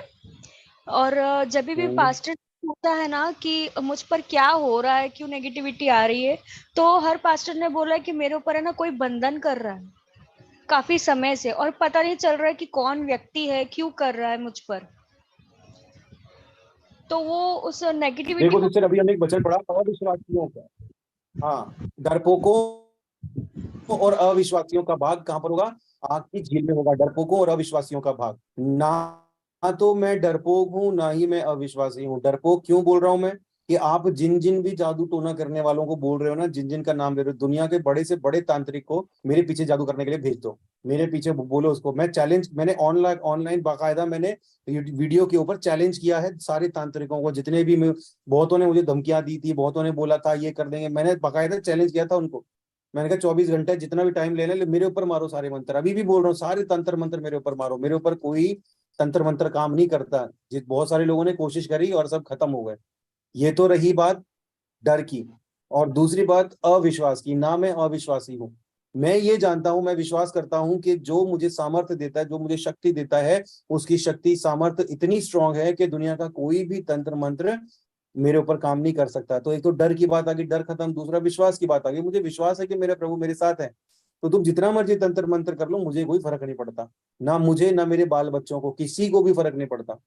और जब भी पास्टर पूछता है ना कि मुझ पर क्या हो रहा है, क्यों नेगेटिविटी आ रही है, तो हर पास्टर ने बोला है कि मेरे ऊपर है ना कोई बंधन कर रहा है काफी समय से, और पता नहीं चल रहा है कि कौन व्यक्ति है, क्यों कर रहा है मुझ पर। तो वो उस नेगेटिविटी देखो को सिस्टर, अभी हमने एक वचन पढ़ा अविश्वासियों का, हाँ, डरपोकों और अविश्वासियों का भाग कहाँ पर होगा? आग की झील में होगा, डरपोकों और अविश्वासियों का भाग। ना तो मैं डरपोक हूं, ना ही मैं अविश्वासी हूँ। डरपोक क्यों बोल रहा हूं मैं? कि आप जिन जिन भी जादू टोना करने वालों को बोल रहे हो ना, जिन जिन का नाम ले रहे हो, दुनिया के बड़े से बड़े तांत्रिक को मेरे पीछे जादू करने के लिए भेज दो, मेरे पीछे बोलो उसको। मैं चैलेंज, मैंने ऑनलाइन बाकायदा मैंने वीडियो के ऊपर चैलेंज किया है सारे तांत्रिकों को, जितने भी बहुतों ने मुझे धमकियां दी थी, बहुतों ने बोला था ये कर देंगे, मैंने बाकायदा चैलेंज किया था उनको। मैंने कहा 24 घंटे जितना भी टाइम लेना, मेरे ऊपर मारो सारे मंत्र। अभी भी बोल रहा हूँ, सारे तंत्र मंत्र मेरे ऊपर मारो। मेरे ऊपर कोई तंत्र मंत्र काम नहीं करता। बहुत सारे लोगों ने कोशिश करी और सब खत्म हो गए। ये तो रही बात डर की। और दूसरी बात अविश्वास की। ना मैं अविश्वासी हूं, मैं ये जानता हूं, मैं विश्वास करता हूं कि जो मुझे सामर्थ्य देता है, जो मुझे शक्ति देता है, उसकी शक्ति सामर्थ्य इतनी स्ट्रांग है कि दुनिया का कोई भी तंत्र मंत्र मेरे ऊपर काम नहीं कर सकता। तो एक तो डर की बात आ गई, डर खत्म। दूसरा विश्वास की बात आ गई, मुझे विश्वास है कि मेरे प्रभु मेरे साथ है। तो तुम जितना मर्जी तंत्र मंत्र कर लो, मुझे कोई फर्क नहीं पड़ता। ना मुझे, ना मेरे बाल बच्चों को, किसी को भी फर्क नहीं पड़ता।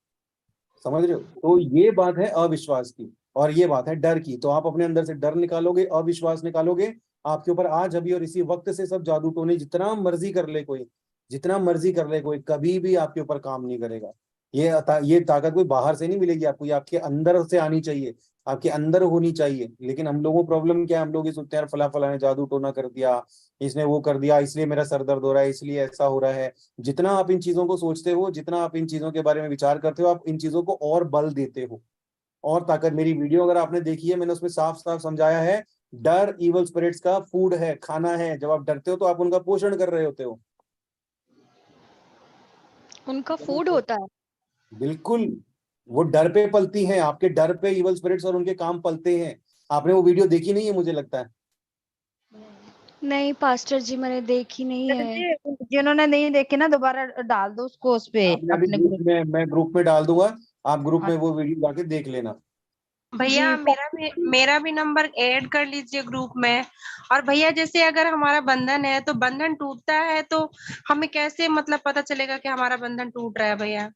समझ रहे हो? तो ये बात है अविश्वास की और ये बात है डर की। तो आप अपने अंदर से डर निकालोगे, अविश्वास निकालोगे, आपके ऊपर आज अभी और इसी वक्त से सब जादू टोने जितना मर्जी कर ले कोई, जितना मर्जी कर ले कोई, कभी भी आपके ऊपर काम नहीं करेगा। ये ताकत कोई बाहर से नहीं मिलेगी आपको, ये आपके अंदर से आनी चाहिए, आपके अंदर होनी चाहिए। लेकिन हम लोगों को प्रॉब्लम क्या है, हम लोग ये सोचते हैं फला फला ने जादू टोना कर दिया, इसने वो कर दिया, इसलिए मेरा सर दर्द हो रहा है, इसलिए ऐसा हो रहा है। जितना आप इन चीजों को सोचते हो, जितना आप इन चीजों के बारे में विचार करते हो, आप इन चीजों को और बल देते हो और ताकत। मेरी वीडियो अगर आपने देखी है, मैंने उसमें साफ साफ समझाया है, डर इवल स्पिरिट्स का फूड है, खाना है। जब आप डरते हो तो आप उनका पोषण कर रहे होते हो। उनका फूड होता है। बिल्कुल, वो डर पे पलती हैं, आपके डर पे इवल स्पिरिट्स और उनके काम पलते हैं। आपने वो वीडियो देखी नहीं है मुझे लगता है। नहीं पास्टर जी, मैंने देखी नहीं है। जिन्होंने नहीं देखी ना, दोबारा डाल दो उसको उस पे आपने अभी अपने ग्रुप ग्रुप। में, मैं ग्रुप में डाल दूंगा, आप ग्रुप में वो वीडियो जाके देख लेना। भैया मेरा भी नंबर ऐड कर लीजिए ग्रुप में। और भैया जैसे अगर हमारा बंधन है तो बंधन टूटता है तो हमें कैसे मतलब पता चलेगा कि हमारा बंधन टूट रहा है भैया?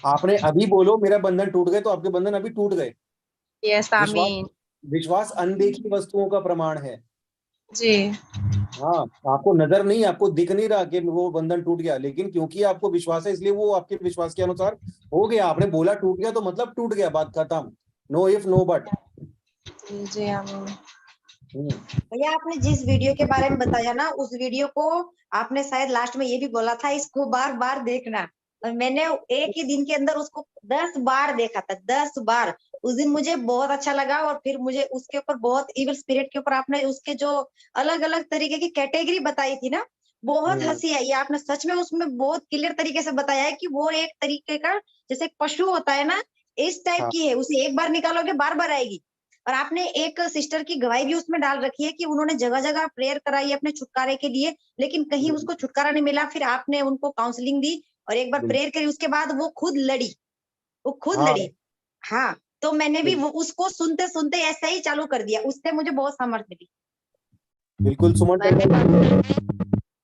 आपने अभी बोलो मेरा बंधन टूट गए, तो आपके बंधन अभी टूट गए। यस आमीन। विश्वास अनदेखी वस्तुओं का प्रमाण है जी। हाँ, आपको नजर नहीं, आपको दिख नहीं रहा कि वो बंधन टूट गया, लेकिन क्योंकि आपको विश्वास है इसलिए वो आपके विश्वास के अनुसार हो गया। आपने बोला टूट गया तो मतलब टूट गया, बात खत्म। No if no but. जी आमीन। भैया आपने जिस वीडियो के बारे में बताया ना, उस वीडियो को आपने शायद लास्ट में ये भी बोला था, इसको बार बार देखना। और मैंने एक ही दिन के अंदर उसको 10 बार देखा था, 10 बार। उस दिन मुझे बहुत अच्छा लगा, और फिर मुझे उसके ऊपर बहुत इविल स्पिरिट के ऊपर आपने उसके जो अलग अलग तरीके की कैटेगरी बताई थी ना, बहुत हंसी आई। आपने सच में उसमें बहुत क्लियर तरीके से बताया है कि वो एक तरीके का जैसे एक पशु होता है ना, इस टाइप की है। उसे एक बार निकालोगे बार बार आएगी। और आपने एक सिस्टर की गवाही भी उसमें डाल रखी है कि उन्होंने जगह जगह प्रेयर कराई अपने छुटकारे के लिए, लेकिन कहीं उसको छुटकारा नहीं मिला। फिर आपने उनको काउंसलिंग दी और एक बार प्रेयर करी, उसके बाद वो खुद लड़ी, वो खुद लड़ी। हाँ, तो मैंने भी वो उसको सुनते सुनते ऐसा ही चालू कर दिया, उससे मुझे बहुत सामर्थ मिली। बिल्कुल सुमन,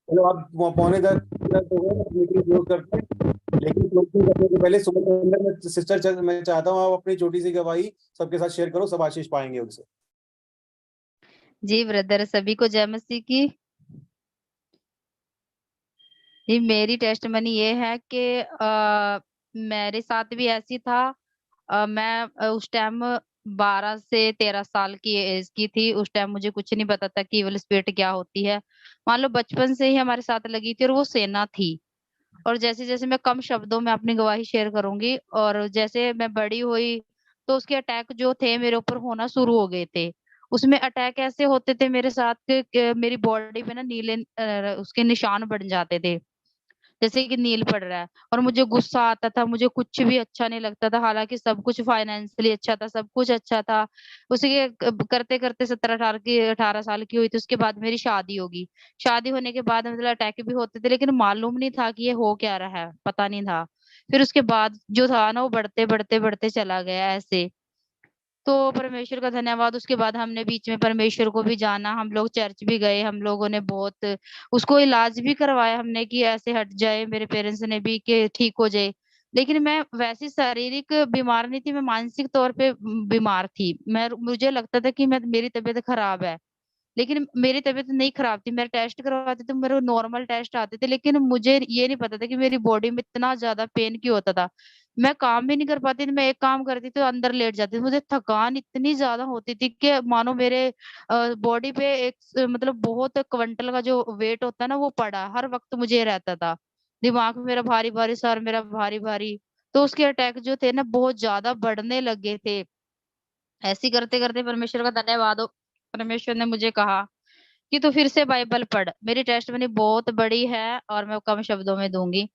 चलो आप 9:45 मीटिंग क्लोज करते हैं, लेकिन क्लोजिंग करने से पहले सुमन सिस्टर, मैं चाहता हूँ आप अपनी छोटी सी गवाही सबके साथ शेयर करो, सब आशीष पाएंगे उनसे। जी ब्रदर, सभी को जय मसीह की। जी, मेरी टेस्टमनी ये है कि मेरे साथ भी ऐसी था। मैं उस टाइम 12 से 13 साल की एज की थी। उस टाइम मुझे कुछ नहीं पता था कि इविल स्पिरिट क्या होती है। मान लो बचपन से ही हमारे साथ लगी थी और वो सेना थी। और जैसे-जैसे मैं कम शब्दों में अपनी गवाही शेयर करूँगी और जैसे मैं बड़ी हुई, तो उसके अटैक जो थे मेरे ऊपर होना शुरू हो गए थे। उसमें अटैक ऐसे होते थे मेरे साथ कि मेरी बॉडी पे ना नीले उसके निशान बन जाते थे। जैसे कि नील पड़ रहा है और मुझे गुस्सा आता था, मुझे कुछ भी अच्छा नहीं लगता था, हालाँकि सब कुछ फाइनेंशियली अच्छा था, सब कुछ अच्छा था। उसी के करते-करते 17-18 साल की हुई थी, उसके बाद मेरी शादी होगी। शादी होने के बाद मतलब अटैक भी होते थे, लेकिन मालूम नहीं था कि ये हो क्या रहा है, पता नहीं था। फिर उसके बाद जो था ना वो बढ़ते चला गया ऐसे। तो परमेश्वर का धन्यवाद, उसके बाद हमने बीच में परमेश्वर को भी जाना, हम लोग चर्च भी गए, हम लोगों ने बहुत उसको इलाज भी करवाया हमने कि ऐसे हट जाए, मेरे पेरेंट्स ने भी कि ठीक हो जाए। लेकिन मैं वैसी शारीरिक बीमार नहीं थी, मैं मानसिक तौर पे बीमार थी। मुझे लगता था कि मैं मेरी तबीयत खराब है। लेकिन मेरी तबीयत नहीं खराब थी, मैं टेस्ट करवाती थी, मेरे नॉर्मल टेस्ट आते थे, लेकिन मुझे ये नहीं पता था कि मेरी बॉडी में इतना ज़्यादा पेन क्यों होता था। मैं काम भी नहीं कर पाती थी, मैं एक काम करती थी तो अंदर लेट जाती थी। मुझे थकान इतनी ज़्यादा होती थी कि मानो मेरे बॉडी पे मतलब बहुत क्विंटल का जो वेट होता है ना वो पड़ा, हर वक़्त मुझे ये रहता था। दिमाग मेरा भारी-भारी, सर मेरा भारी-भारी, तो उसके अटैक जो थे ना बहुत ज़्यादा बढ़ने लगे थे। ऐसे ही करते-करते परमेश्वर का धन्यवाद हो, परमेश्वर ने मुझे कहा कि तू फिर से बाइबल पढ़। मेरी टेस्टमनी बहुत बड़ी है और मैं कम शब्दों में दूँगी।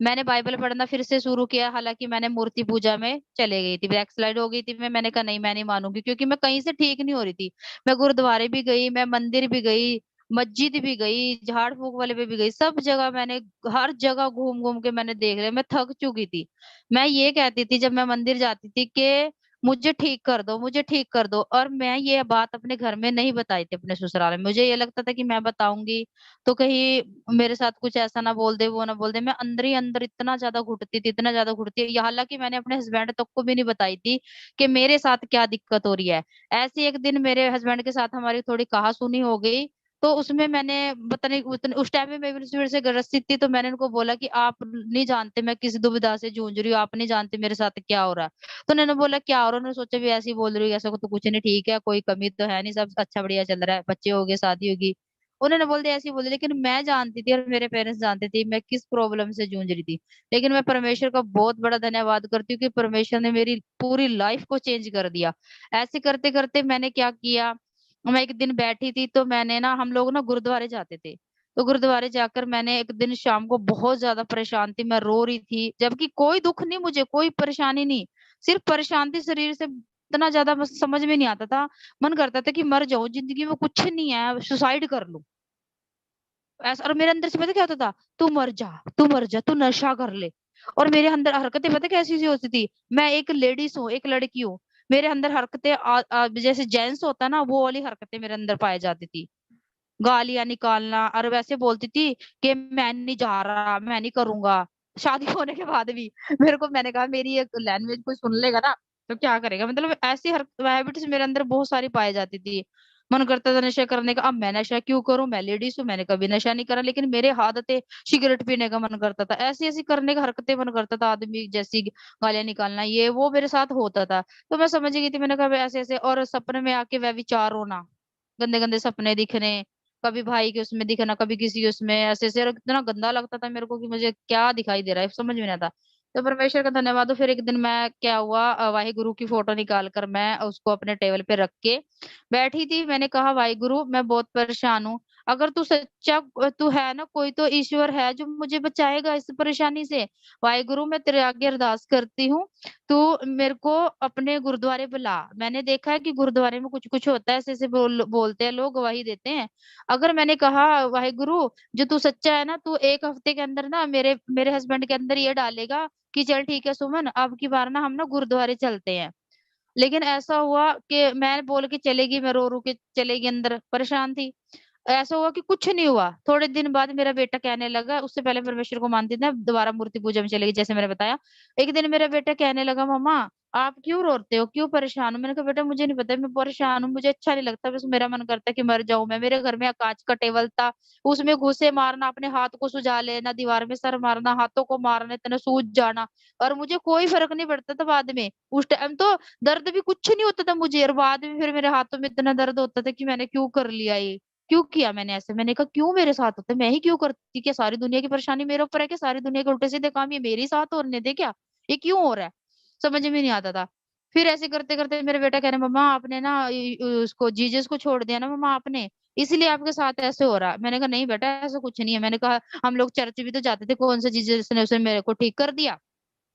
मैंने बाइबल पढ़ना फिर से शुरू किया, हालाँकि मैंने मूर्ति पूजा में चले गई थी, बैकस्लाइड हो गई थी मैं, मैंने कहा नहीं मैं नहीं मानूँगी क्योंकि मैं कहीं से ठीक नहीं हो रही थी। मैं गुरुद्वारे भी गई, मैं मंदिर भी गई, मस्जिद भी गई, झाड़-फूँक वाले पे भी गई, सब जगह मैंने हर जगह घूम-घूम के मैंने देख लिया, मैं थक चुकी थी। मैं ये कहती थी जब मैं मंदिर जाती थी कि मुझे ठीक कर दो, मुझे ठीक कर दो और मैं ये बात अपने घर में नहीं बताई थी अपने ससुराल में। मुझे ये लगता था कि मैं बताऊँगी तो कहीं मेरे साथ कुछ ऐसा ना बोल दे, वो ना बोल दे। मैं अंदर ही अंदर इतना ज़्यादा घुटती थी, इतना ज़्यादा घुटती थी, हालाँकि मैंने अपने हस्बैंड तक को भी नहीं बताई थी कि मेरे साथ क्या दिक्कत हो रही है। ऐसे ही एक दिन मेरे हस्बैंड के साथ हमारी थोड़ी कहा-सुनी हो गई, तो उसमें मैंने पता नहीं उस टाइम में मैं भी से ग्रसित थी, तो मैंने उनको बोला कि आप नहीं जानते मैं किस दुविधा से जूझ रही हूँ, आप नहीं जानते मेरे साथ क्या हो रहा है। तो उन्होंने बोला क्या हो रहा है? उन्होंने सोचा भी ऐसे ही बोल रही है, ऐसा तो कुछ नहीं, ठीक है, कोई कमी तो है नहीं, सब अच्छा बढ़िया चल रहा है, बच्चे हो गए, शादी होगी। उन्होंने बोल दिया ऐसे ही बोल दिया, लेकिन मैं जानती थी और मेरे पेरेंट्स जानते थे मैं किस प्रॉब्लम से जूझ रही थी। लेकिन मैं परमेश्वर का बहुत बड़ा धन्यवाद करती हूँ कि परमेश्वर ने मेरी पूरी लाइफ को चेंज कर दिया। ऐसे करते-करते मैंने क्या किया, मैं एक दिन बैठी थी तो मैंने ना हम लोग ना गुरुद्वारे जाते थे। तो गुरुद्वारे जाकर मैंने एक दिन शाम को बहुत ज़्यादा परेशान थी, मैं रो रही थी, जबकि कोई दुःख नहीं मुझे, कोई परेशानी नहीं, सिर्फ़ परेशान थी शरीर से इतना ज़्यादा बस समझ में नहीं आता था। मन करता था कि मर जाऊँ, ज़िंदगी में कुछ नहीं है, सुसाइड कर लूँ। ऐसा और मेरे अंदर से पता क्या होता था? तू मर जा, तू नशा कर ले। और मेरे अंदर हरकतें पता कैसी-सी होती थी? मैं एक लेडीज़ हूँ, एक लड़की हूँ। मेरे अंदर हरकतें जैसे जेंट्स होता है ना, वो वाली हरकतें मेरे अंदर पाई जाती थी। गालियाँ निकालना और वैसे बोलती थी कि मैं नहीं जा रहा, मैं नहीं करूँगा। शादी होने के बाद भी मैंने कहा मेरी ये लैंग्वेज कोई सुन लेगा ना, तो क्या करेगा? मतलब ऐसी हैबिट्स मेरे अंदर बहुत सारी पाई जाती थी। मन करता था नशा करने का, अब मैं नशा क्यों करूँ? मैं लेडीज़ हूँ, मैंने कभी नशा नहीं करा, लेकिन मेरे आदतें सिगरेट पीने का मन करता था। ऐसी-ऐसी करने का हरकतें मन करता था आदमी जैसी गालियाँ निकालना, ये वो मेरे साथ होता था। तो मैं समझ गई थी, मैंने कहा ऐसे-ऐसे और सपने में आके व्यभिचार होना, गंदे-गंदे सपने दिखने, कभी भाई के उसमें दिखना, कभी किसी के उसमें ऐसे-ऐसे और इतना गंदा लगता था मेरे को कि मुझे क्या दिखाई दे रहा है, समझ में नहीं आता। तो परमेश्वर का धन्यवाद हो फिर एक दिन मैं क्या हुआ वाहेगुरु की फ़ोटो निकाल कर मैं उसको अपने टेबल पे रख के बैठी थी। मैंने कहा वाहेगुरु मैं बहुत परेशान हूँ। अगर तू सच्चा तू है ना कोई तो ईश्वर है जो मुझे बचाएगा इस परेशानी से। वाहेगुरु मैं तेरे आगे अरदास करती हूँ, तू मेरे को अपने गुरुद्वारे बुला। मैंने देखा है कि गुरुद्वारे में कुछ-कुछ होता है, ऐसे-ऐसे बोलते हैं लोग, गवाही देते हैं। अगर मैंने कहा वाहेगुरु जो तू सच्चा है ना, तू 1 हफ्ते के अंदर ना मेरे मेरे हस्बैंड के अंदर ये डालेगा कि चल ठीक है सुमन, अब की बार ना हम ना गुरुद्वारे चलते हैं। लेकिन ऐसा हुआ कि मैं बोल के चली गई, मैं रो-रो के चली गई अंदर, परेशान थी। ऐसा हुआ कि कुछ नहीं हुआ। थोड़े दिन बाद मेरा बेटा कहने लगा, उससे पहले परमेश्वर को मानती थी, दोबारा मूर्ति पूजा में चली गई जैसे मैंने बताया। एक दिन मेरा बेटा कहने लगा, मम्मा आप क्यों रोते हो, क्यों परेशान हो? मैंने कहा बेटा मुझे नहीं पता, मैं परेशान हूँ, मुझे अच्छा नहीं लगता, बस मेरा मन करता है कि मर जाऊं मैं। मेरे घर में कांच का टेबल था, उसमें घुसे मारना, अपने हाथ को सुझा लेना, दीवार में सर मारना, हाथों को मारना, इतना सूज जाना, और मुझे कोई फर्क नहीं पड़ता था बाद में। उस टाइम तो दर्द भी कुछ नहीं होता था मुझे, और बाद में फिर मेरे हाथों में इतना दर्द होता था कि मैंने क्यों कर लिया ये, क्यों किया मैंने ऐसे। मैंने कहा क्यों मेरे साथ होता है, मैं ही क्यों करती, क्या सारी दुनिया की परेशानी मेरे ऊपर है, क्या सारी दुनिया के उल्टे सीधे काम ये मेरे ही साथ होने दे क्या, ये क्यों हो रहा है, समझ में नहीं आता था। फिर ऐसे करते करते मेरे बेटा कह रहे, मम्मा आपने ना उसको जीसस को छोड़ दिया ना मम्मा आपने, इसलिए आपके साथ ऐसे हो रहा है। मैंने कहा नहीं बेटा ऐसा कुछ नहीं है। मैंने कहा हम लोग चर्च भी तो जाते थे, कौन सा जीसस ने उसने मेरे को ठीक कर दिया?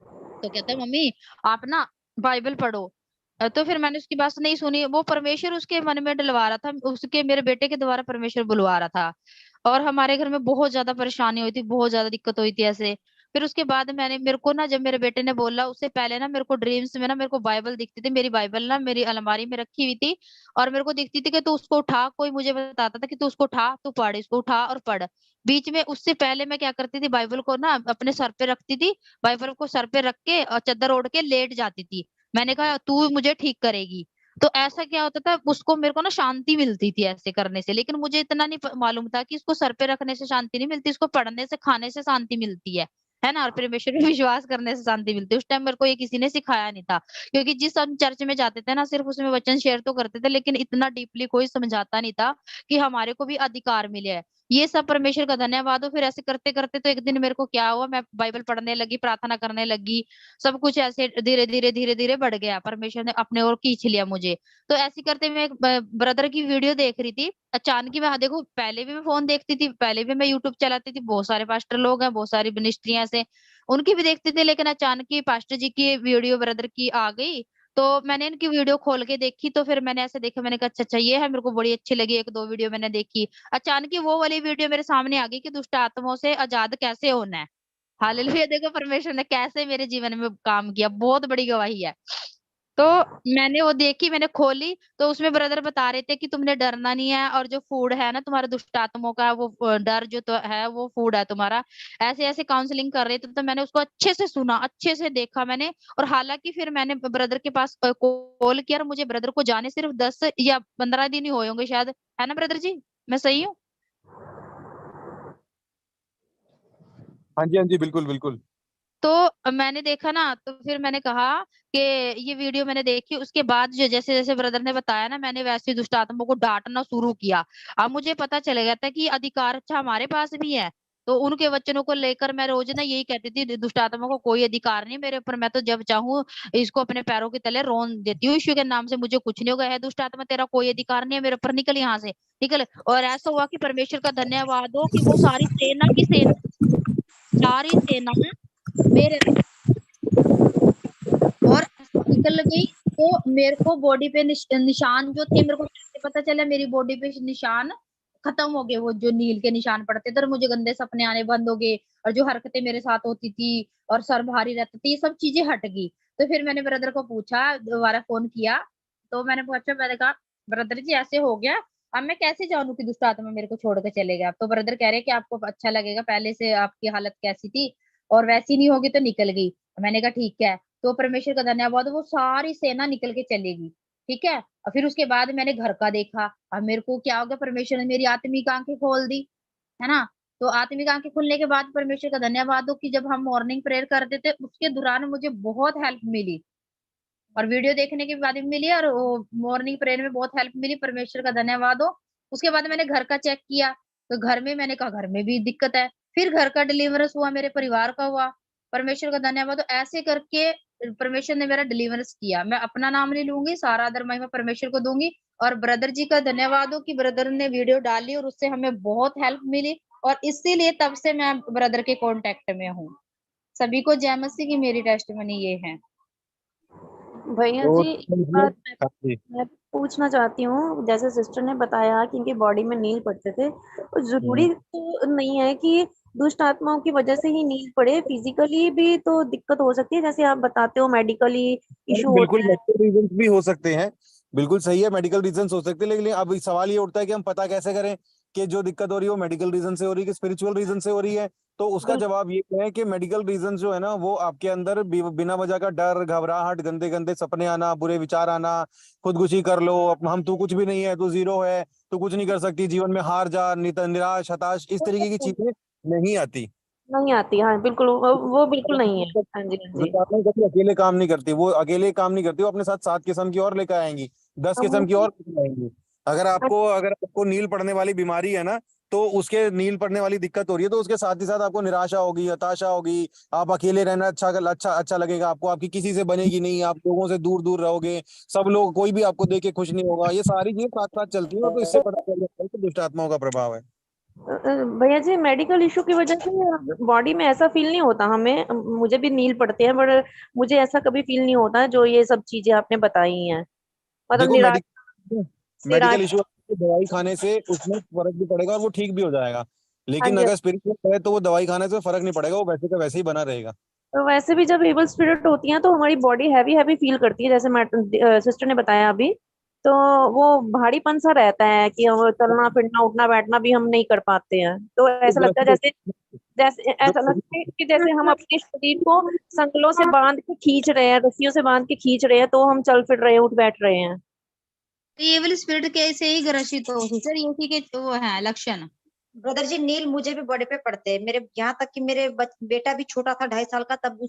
तो कहता है मम्मी आप ना बाइबल पढ़ो। तो फिर मैंने उसकी बात नहीं सुनी, वो परमेश्वर उसके मन में डलवा रहा था, उसके मेरे बेटे के द्वारा परमेश्वर बुलवा रहा था। और हमारे घर में बहुत ज्यादा परेशानी हुई थी, बहुत ज्यादा दिक्कत हुई थी ऐसे। फिर उसके बाद मैंने, मेरे को ना जब मेरे बेटे ने बोला, उससे पहले ना मेरे को ड्रीम्स में ना मेरे को बाइबल दिखती थी। मेरी बाइबल ना मेरी अलमारी में रखी हुई थी, और मेरे को दिखती थी कि तू उसको उठा, कोई मुझे बताता था कि तू उसको उठा, तू पढ़, इसको उठा और पढ़। बीच में उससे पहले मैं क्या करती थी, बाइबल को ना अपने सर पे रखती थी, बाइबल को सर पे रख के और चादर ओढ़ के लेट जाती थी। मैंने कहा तू मुझे ठीक करेगी। तो ऐसा क्या होता था, उसको मेरे को ना शांति मिलती थी ऐसे करने से। लेकिन मुझे इतना नहीं मालूम था कि इसको सर पे रखने से शांति नहीं मिलती, इसको पढ़ने से खाने से शांति मिलती है ना, और परमेश्वर पे विश्वास करने से शांति मिलती है। उस टाइम मेरे को ये किसी ने सिखाया नहीं था, क्योंकि जिस हम चर्च में जाते थे ना, सिर्फ उसमें वचन शेयर तो करते थे, लेकिन इतना डीपली कोई समझाता नहीं था कि हमारे को भी अधिकार मिले है। ये सब परमेश्वर का धन्यवाद हो। फिर ऐसे करते करते तो एक दिन मेरे को क्या हुआ, मैं बाइबल पढ़ने लगी, प्रार्थना करने लगी, सब कुछ ऐसे धीरे धीरे धीरे धीरे बढ़ गया, परमेश्वर ने अपने ओर खींच लिया मुझे। तो ऐसे करते मैं एक ब्रदर की वीडियो देख रही थी, अचानक ही मैं, हाँ देखो पहले भी मैं फोन देखती थी, पहले भी मैं यूट्यूब चलाती थी, बहुत सारे पास्टर लोग हैं, बहुत सारी मिनिस्ट्रियां से उनकी भी देखती थी, लेकिन अचानक ही पास्टर जी की वीडियो ब्रदर की आ गई। तो मैंने इनकी वीडियो खोल के देखी, तो फिर मैंने ऐसे देखा, मैंने कहा अच्छा अच्छा ये है, मेरे को बड़ी अच्छी लगी, एक दो वीडियो मैंने देखी। अचानक ही वो वाली वीडियो मेरे सामने आ गई कि दुष्ट आत्माओं से आजाद कैसे होना है। हालेलुया, देखो परमेश्वर ने कैसे मेरे जीवन में काम किया, बहुत बड़ी गवाही है। तो मैंने वो देखी, मैंने खोली, तो उसमें ब्रदर बता रहे थे कि तुमने डरना नहीं है, और जो फूड है ना तुम्हारे दुष्ट आत्माओं का, वो डर जो तो है वो फूड है तुम्हारा। ऐसे ऐसे काउंसलिंग कर रहे थे, तो मैंने उसको अच्छे से सुना, अच्छे से देखा मैंने। और हालांकि फिर मैंने ब्रदर के पास कॉल किया, और मुझे ब्रदर को जाने सिर्फ 10 या 15 दिन ही हुए होंगे शायद, है ना ब्रदर जी, मैं सही हूँ? हाँ जी बिल्कुल बिल्कुल। तो मैंने देखा ना, तो फिर मैंने कहा कि ये वीडियो मैंने देखी, उसके बाद जो जैसे जैसे ब्रदर ने बताया ना, मैंने वैसे दुष्ट आत्माओं को डांटना शुरू किया। अब मुझे पता चल गया था कि अधिकार अच्छा हमारे पास भी है। तो उनके वचनों को लेकर मैं रोज ना यही कहती थी, दुष्ट आत्माओं को कोई अधिकार नहीं मेरे ऊपर, मैं तो जब चाहूँ इसको अपने पैरों के तले रोन देती हूँ, यीशु के नाम से मुझे कुछ नहीं होगा। है दुष्ट आत्मा तेरा कोई अधिकार नहीं है मेरे ऊपर, निकल यहाँ से, निकल। और ऐसा हुआ कि परमेश्वर का धन्यवाद हो कि वो सारी सेना की सेना, सारी सेना मेरे और निकल गई। तो मेरे को बॉडी पे निशान जो थे, मेरे को कैसे पता चला, मेरी बॉडी पे निशान खत्म हो गए, वो जो नील के निशान पड़ते थे, और मुझे गंदे सपने आने बंद हो गए, और जो हरकतें मेरे साथ होती थी और सर भारी रहता था, ये सब चीजें हट गई। तो फिर मैंने ब्रदर को पूछा, दोबारा फोन किया, तो मैंने पूछा, मैंने कहा ब्रदर जी ऐसे हो गया, अब मैं कैसे जानूं कि दुष्ट आत्मा मेरे को छोड़ के चले गया? तो ब्रदर कह रहे कि आपको अच्छा लगेगा, पहले से आपकी हालत कैसी थी और वैसी नहीं होगी तो निकल गई। मैंने कहा ठीक है। तो परमेश्वर का धन्यवाद, वो सारी सेना निकल के चलेगी, ठीक है। और फिर उसके बाद मैंने घर का देखा, अब मेरे को क्या हो गया, परमेश्वर ने मेरी आत्मिक आंखें खोल दी, है ना। तो आत्मिक आंखें खुलने के बाद परमेश्वर का धन्यवाद हो कि जब हम मॉर्निंग प्रेयर करते थे, उसके दौरान मुझे बहुत हेल्प मिली, और वीडियो देखने के बाद भी मिली, और मॉर्निंग प्रेयर में बहुत हेल्प मिली, परमेश्वर का धन्यवाद हो। उसके बाद मैंने घर का चेक किया, तो घर में मैंने कहा घर में भी दिक्कत है, फिर घर का डिलीवरेंस हुआ, मेरे परिवार का हुआ, परमेश्वर का धन्यवाद हो। ऐसे करके परमेश्वर ने मेरा डिलीवरेंस किया। मैं अपना नाम नहीं लूंगी, सारा आदर महिमा परमेश्वर को दूंगी। और ब्रदर जी का धन्यवाद हो कि ब्रदर ने वीडियो डाली और उससे हमें बहुत हेल्प मिली, और इसीलिए तब से मैं ब्रदर के कांटेक्ट में हूँ। सभी को जय मसीह की मेरी टेस्टिमनी ये है। भैया तो जी एक बात मैं पूछना चाहती हूँ, जैसे सिस्टर ने बताया कि इनकी बॉडी में नील पड़ते थे, और जरूरी तो नहीं है कि दुष्ट आत्माओं की वजह से ही नील पड़े, फिजिकली भी तो दिक्कत हो सकती है, जैसे आप बताते हो मेडिकली इशू बिल्कुल होता है। मेडिकल रीजन भी हो सकते हैं, बिल्कुल सही है, मेडिकल रीजन हो सकते हैं, लेकिन अब सवाल ये उठता है कि हम पता कैसे करें कि जो दिक्कत हो रही है वो मेडिकल रीजन से हो रही है कि स्पिरिचुअल रीजन से हो रही है, तो उसका जवाब ये है कि मेडिकल रीजन जो है ना वो आपके अंदर बिना वजह का डर, घबराहट, गंदे गंदे सपने आना, बुरे विचार आना, खुदकुशी कर लो, हम तू कुछ भी नहीं है, तू जीरो है, तू कुछ नहीं कर सकती, जीवन में हार जा, निराश, हताश, इस तरीके की चीजें नहीं आती। नहीं आती, हाँ बिल्कुल, वो बिल्कुल नहीं है। हाँ जी, हाँ जी। कभी अकेले काम नहीं करती, वो अकेले काम नहीं करती, वो अपने साथ 7 किस्म की और लेकर आएंगी, 10 किस्म की और लेकर आएंगी। अगर आपको नील पड़ने वाली बीमारी है ना, तो उसके नील पड़ने वाली दिक्कत हो रही है, तो उसके साथ ही साथ आपको निराशा होगी, हताशा होगी, आप अकेले रहना अच्छा लगेगा आपको, आपकी किसी से बनेगी नहीं, आप लोगों से दूर दूर रहोगे, सब लोग, कोई भी आपको देख के खुश नहीं होगा, ये सारी चीजें साथ साथ चलती है, तो इससे पता चल जाता है कि दुष्ट आत्माओं का प्रभाव है। भैया जी, मेडिकल इशू की वजह से बॉडी में ऐसा फील नहीं होता हमें, मुझे भी नील पड़ते हैं, बट मुझे ऐसा कभी फील नहीं होता जो ये सब चीजें आपने बताई हैं। मतलब देखो, मेडिकल इशू दवाई खाने से उसमें फर्क भी पड़ेगा और वो ठीक भी हो जाएगा, लेकिन अगर स्पिरिचुअल है तो वो दवाई खाने से फर्क नहीं पड़ेगा, वो वैसे का वैसे ही बना रहेगा। तो वैसे भी जब एबल स्पिरिट होती हैं तो हमारी बॉडी हैवी हैवी फील करती है, जैसे सिस्टर ने बताया अभी, तो वो भारीपन सा रहता है कि हम चलना फिरना उठना बैठना भी हम नहीं कर पाते हैं, तो ऐसा लगता है जैसे जैसे ऐसा लगता है कि जैसे हम अपने शरीर को संगलों से बांध के खींच रहे हैं, रस्सियों से बांध के खींच रहे हैं, तो हम चल फिर रहे हैं, उठ बैठ रहे हैं। ये वाली स्पिरिट कैसे ही ग्रसित हो सर, ये के वो है लक्षण। ब्रदर जी, नील मुझे भी बॉडी पे पड़ते हैं, मेरे यहाँ तक कि मेरे बेटा भी छोटा था 2.5 साल का, तब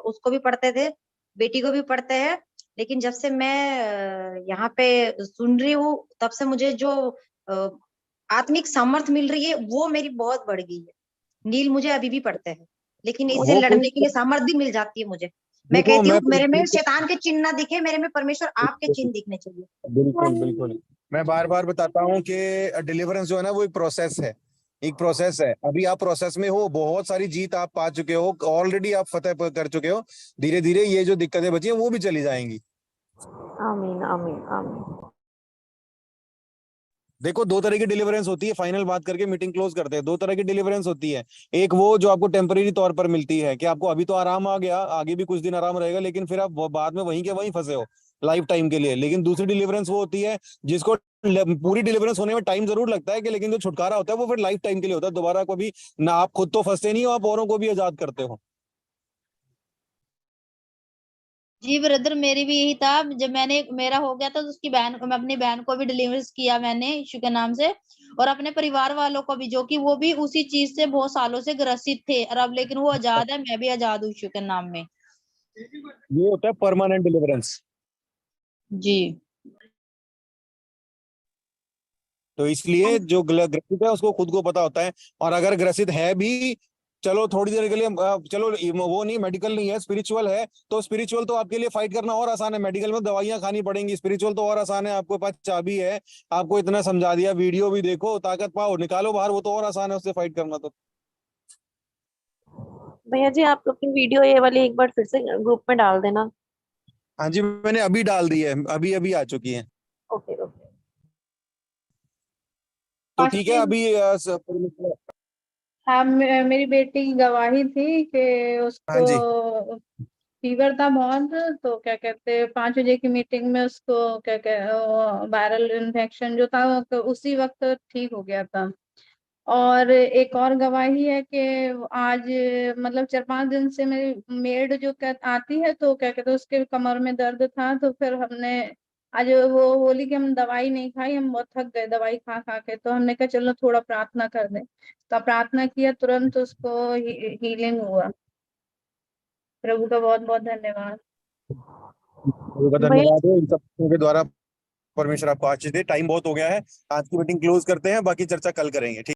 उसको भी पड़ते थे, बेटी को भी पड़ते हैं। लेकिन जब से मैं यहाँ पे सुन रही हूँ, तब से मुझे जो आत्मिक सामर्थ्य मिल रही है वो मेरी बहुत बढ़ गई है। नील मुझे अभी भी पड़ते हैं, लेकिन इससे लड़ने के लिए सामर्थ्य भी मिल जाती है मुझे। मैं कहती हूँ मेरे में शैतान के चिन्ह ना दिखे, मेरे में परमेश्वर आपके चिन्ह दिखने चाहिए। बिल्कुल बिल्कुल, मैं बार बार बताता हूँ कि डिलीवरेंस जो है ना वो एक प्रोसेस है, एक प्रोसेस है। अभी आप प्रोसेस में हो, बहुत सारी जीत आप पा चुके हो, ऑलरेडी आप फतेह कर चुके हो, धीरे धीरे ये जो दिक्कतें बची हैं वो भी चली जाएंगी। आमीन आमीन आमीन। देखो, 2 तरह की डिलीवरेंस होती है, फाइनल बात करके मीटिंग क्लोज करते हैं। 2 तरह की डिलीवरेंस होती है, एक वो जो आपको टेम्परेरी तौर पर मिलती है कि आपको अभी तो आराम आ गया, आगे भी कुछ दिन आराम रहेगा, लेकिन फिर आप बाद में वहीं के वहीं फंसे हो लाइफ टाइम के लिए। लेकिन दूसरी डिलीवरेंस वो होती है जिसको पूरी डिलीवरेंस होने में टाइम जरूर लगता है कि, लेकिन जो छुटकारा होता है वो फिर लाइफ टाइम के लिए होता है, दोबारा कभी ना, आप खुद तो फंसते नहीं हो, आप औरों को भी आजाद करते हो। जी ब्रदर, मेरी भी यही था, जब मेरा हो गया था तो उसकी बहन को, मैं अपनी बहन को भी डिलीवर किया मैंने यीशु के नाम से, और अपने परिवार वालों को भी, जो कि वो भी उसी चीज से बहुत सालों से ग्रसित थे, और अब लेकिन वो आजाद है, मैं भी आजाद हूँ यीशु के नाम में। ये होता है परमानेंट डिलीवरेंस जी। तो इसलिए जो ग्रसित है उसको खुद को पता होता है, और अगर ग्रसित है भी, चलो थोड़ी देर के लिए, चलो वो नहीं, मेडिकल नहीं है, स्पिरिचुअल है, तो स्पिरिचुअल तो आपके लिए फाइट करना और आसान है। मेडिकल में दवाइयां खानी पड़ेंगी, स्पिरिचुअल तो और आसान है, आपके पास चाबी है, आपको इतना समझा दिया, वीडियो भी देखो, ताकत पाओ, निकालो बाहर, वो तो और आसान है उससे फाइट करना। तो भैया जी, आप अपनी वीडियो ये वाली एक बार फिर से ग्रुप में डाल देना। हाँ जी, मैंने अभी डाल दी है, अभी अभी आ चुकी है। ओके ओके, तो ठीक है। अभी हाँ, मेरी बेटी की गवाही थी कि उसको फीवर था बहुत, तो क्या कहते 5 बजे की मीटिंग में उसको क्या कहते वायरल इन्फेक्शन जो था वो उसी वक्त ठीक हो गया था। और एक और गवाही है कि आज मतलब 4-5 दिन से मेरी मेड जो आती है, तो क्या कहते उसके कमर में दर्द था, तो फिर हमने आज वो बोली कि हम दवाई नहीं खाई, हम बहुत थक गए दवाई खा खा के, तो हमने कहा चलो थोड़ा प्रार्थना कर दें, तो प्रार्थना किया, तुरंत उसको हीलिंग हुआ। प्रभु का बहुत बहुत धन्यवाद। धन्यवाद इन सब के द्वारा परमेश्वर आपको आशीष दे। टाइम बहुत हो गया है, आज की मीटिंग क्लोज करते हैं, बाकी चर्चा कल करेंगे। ठीक।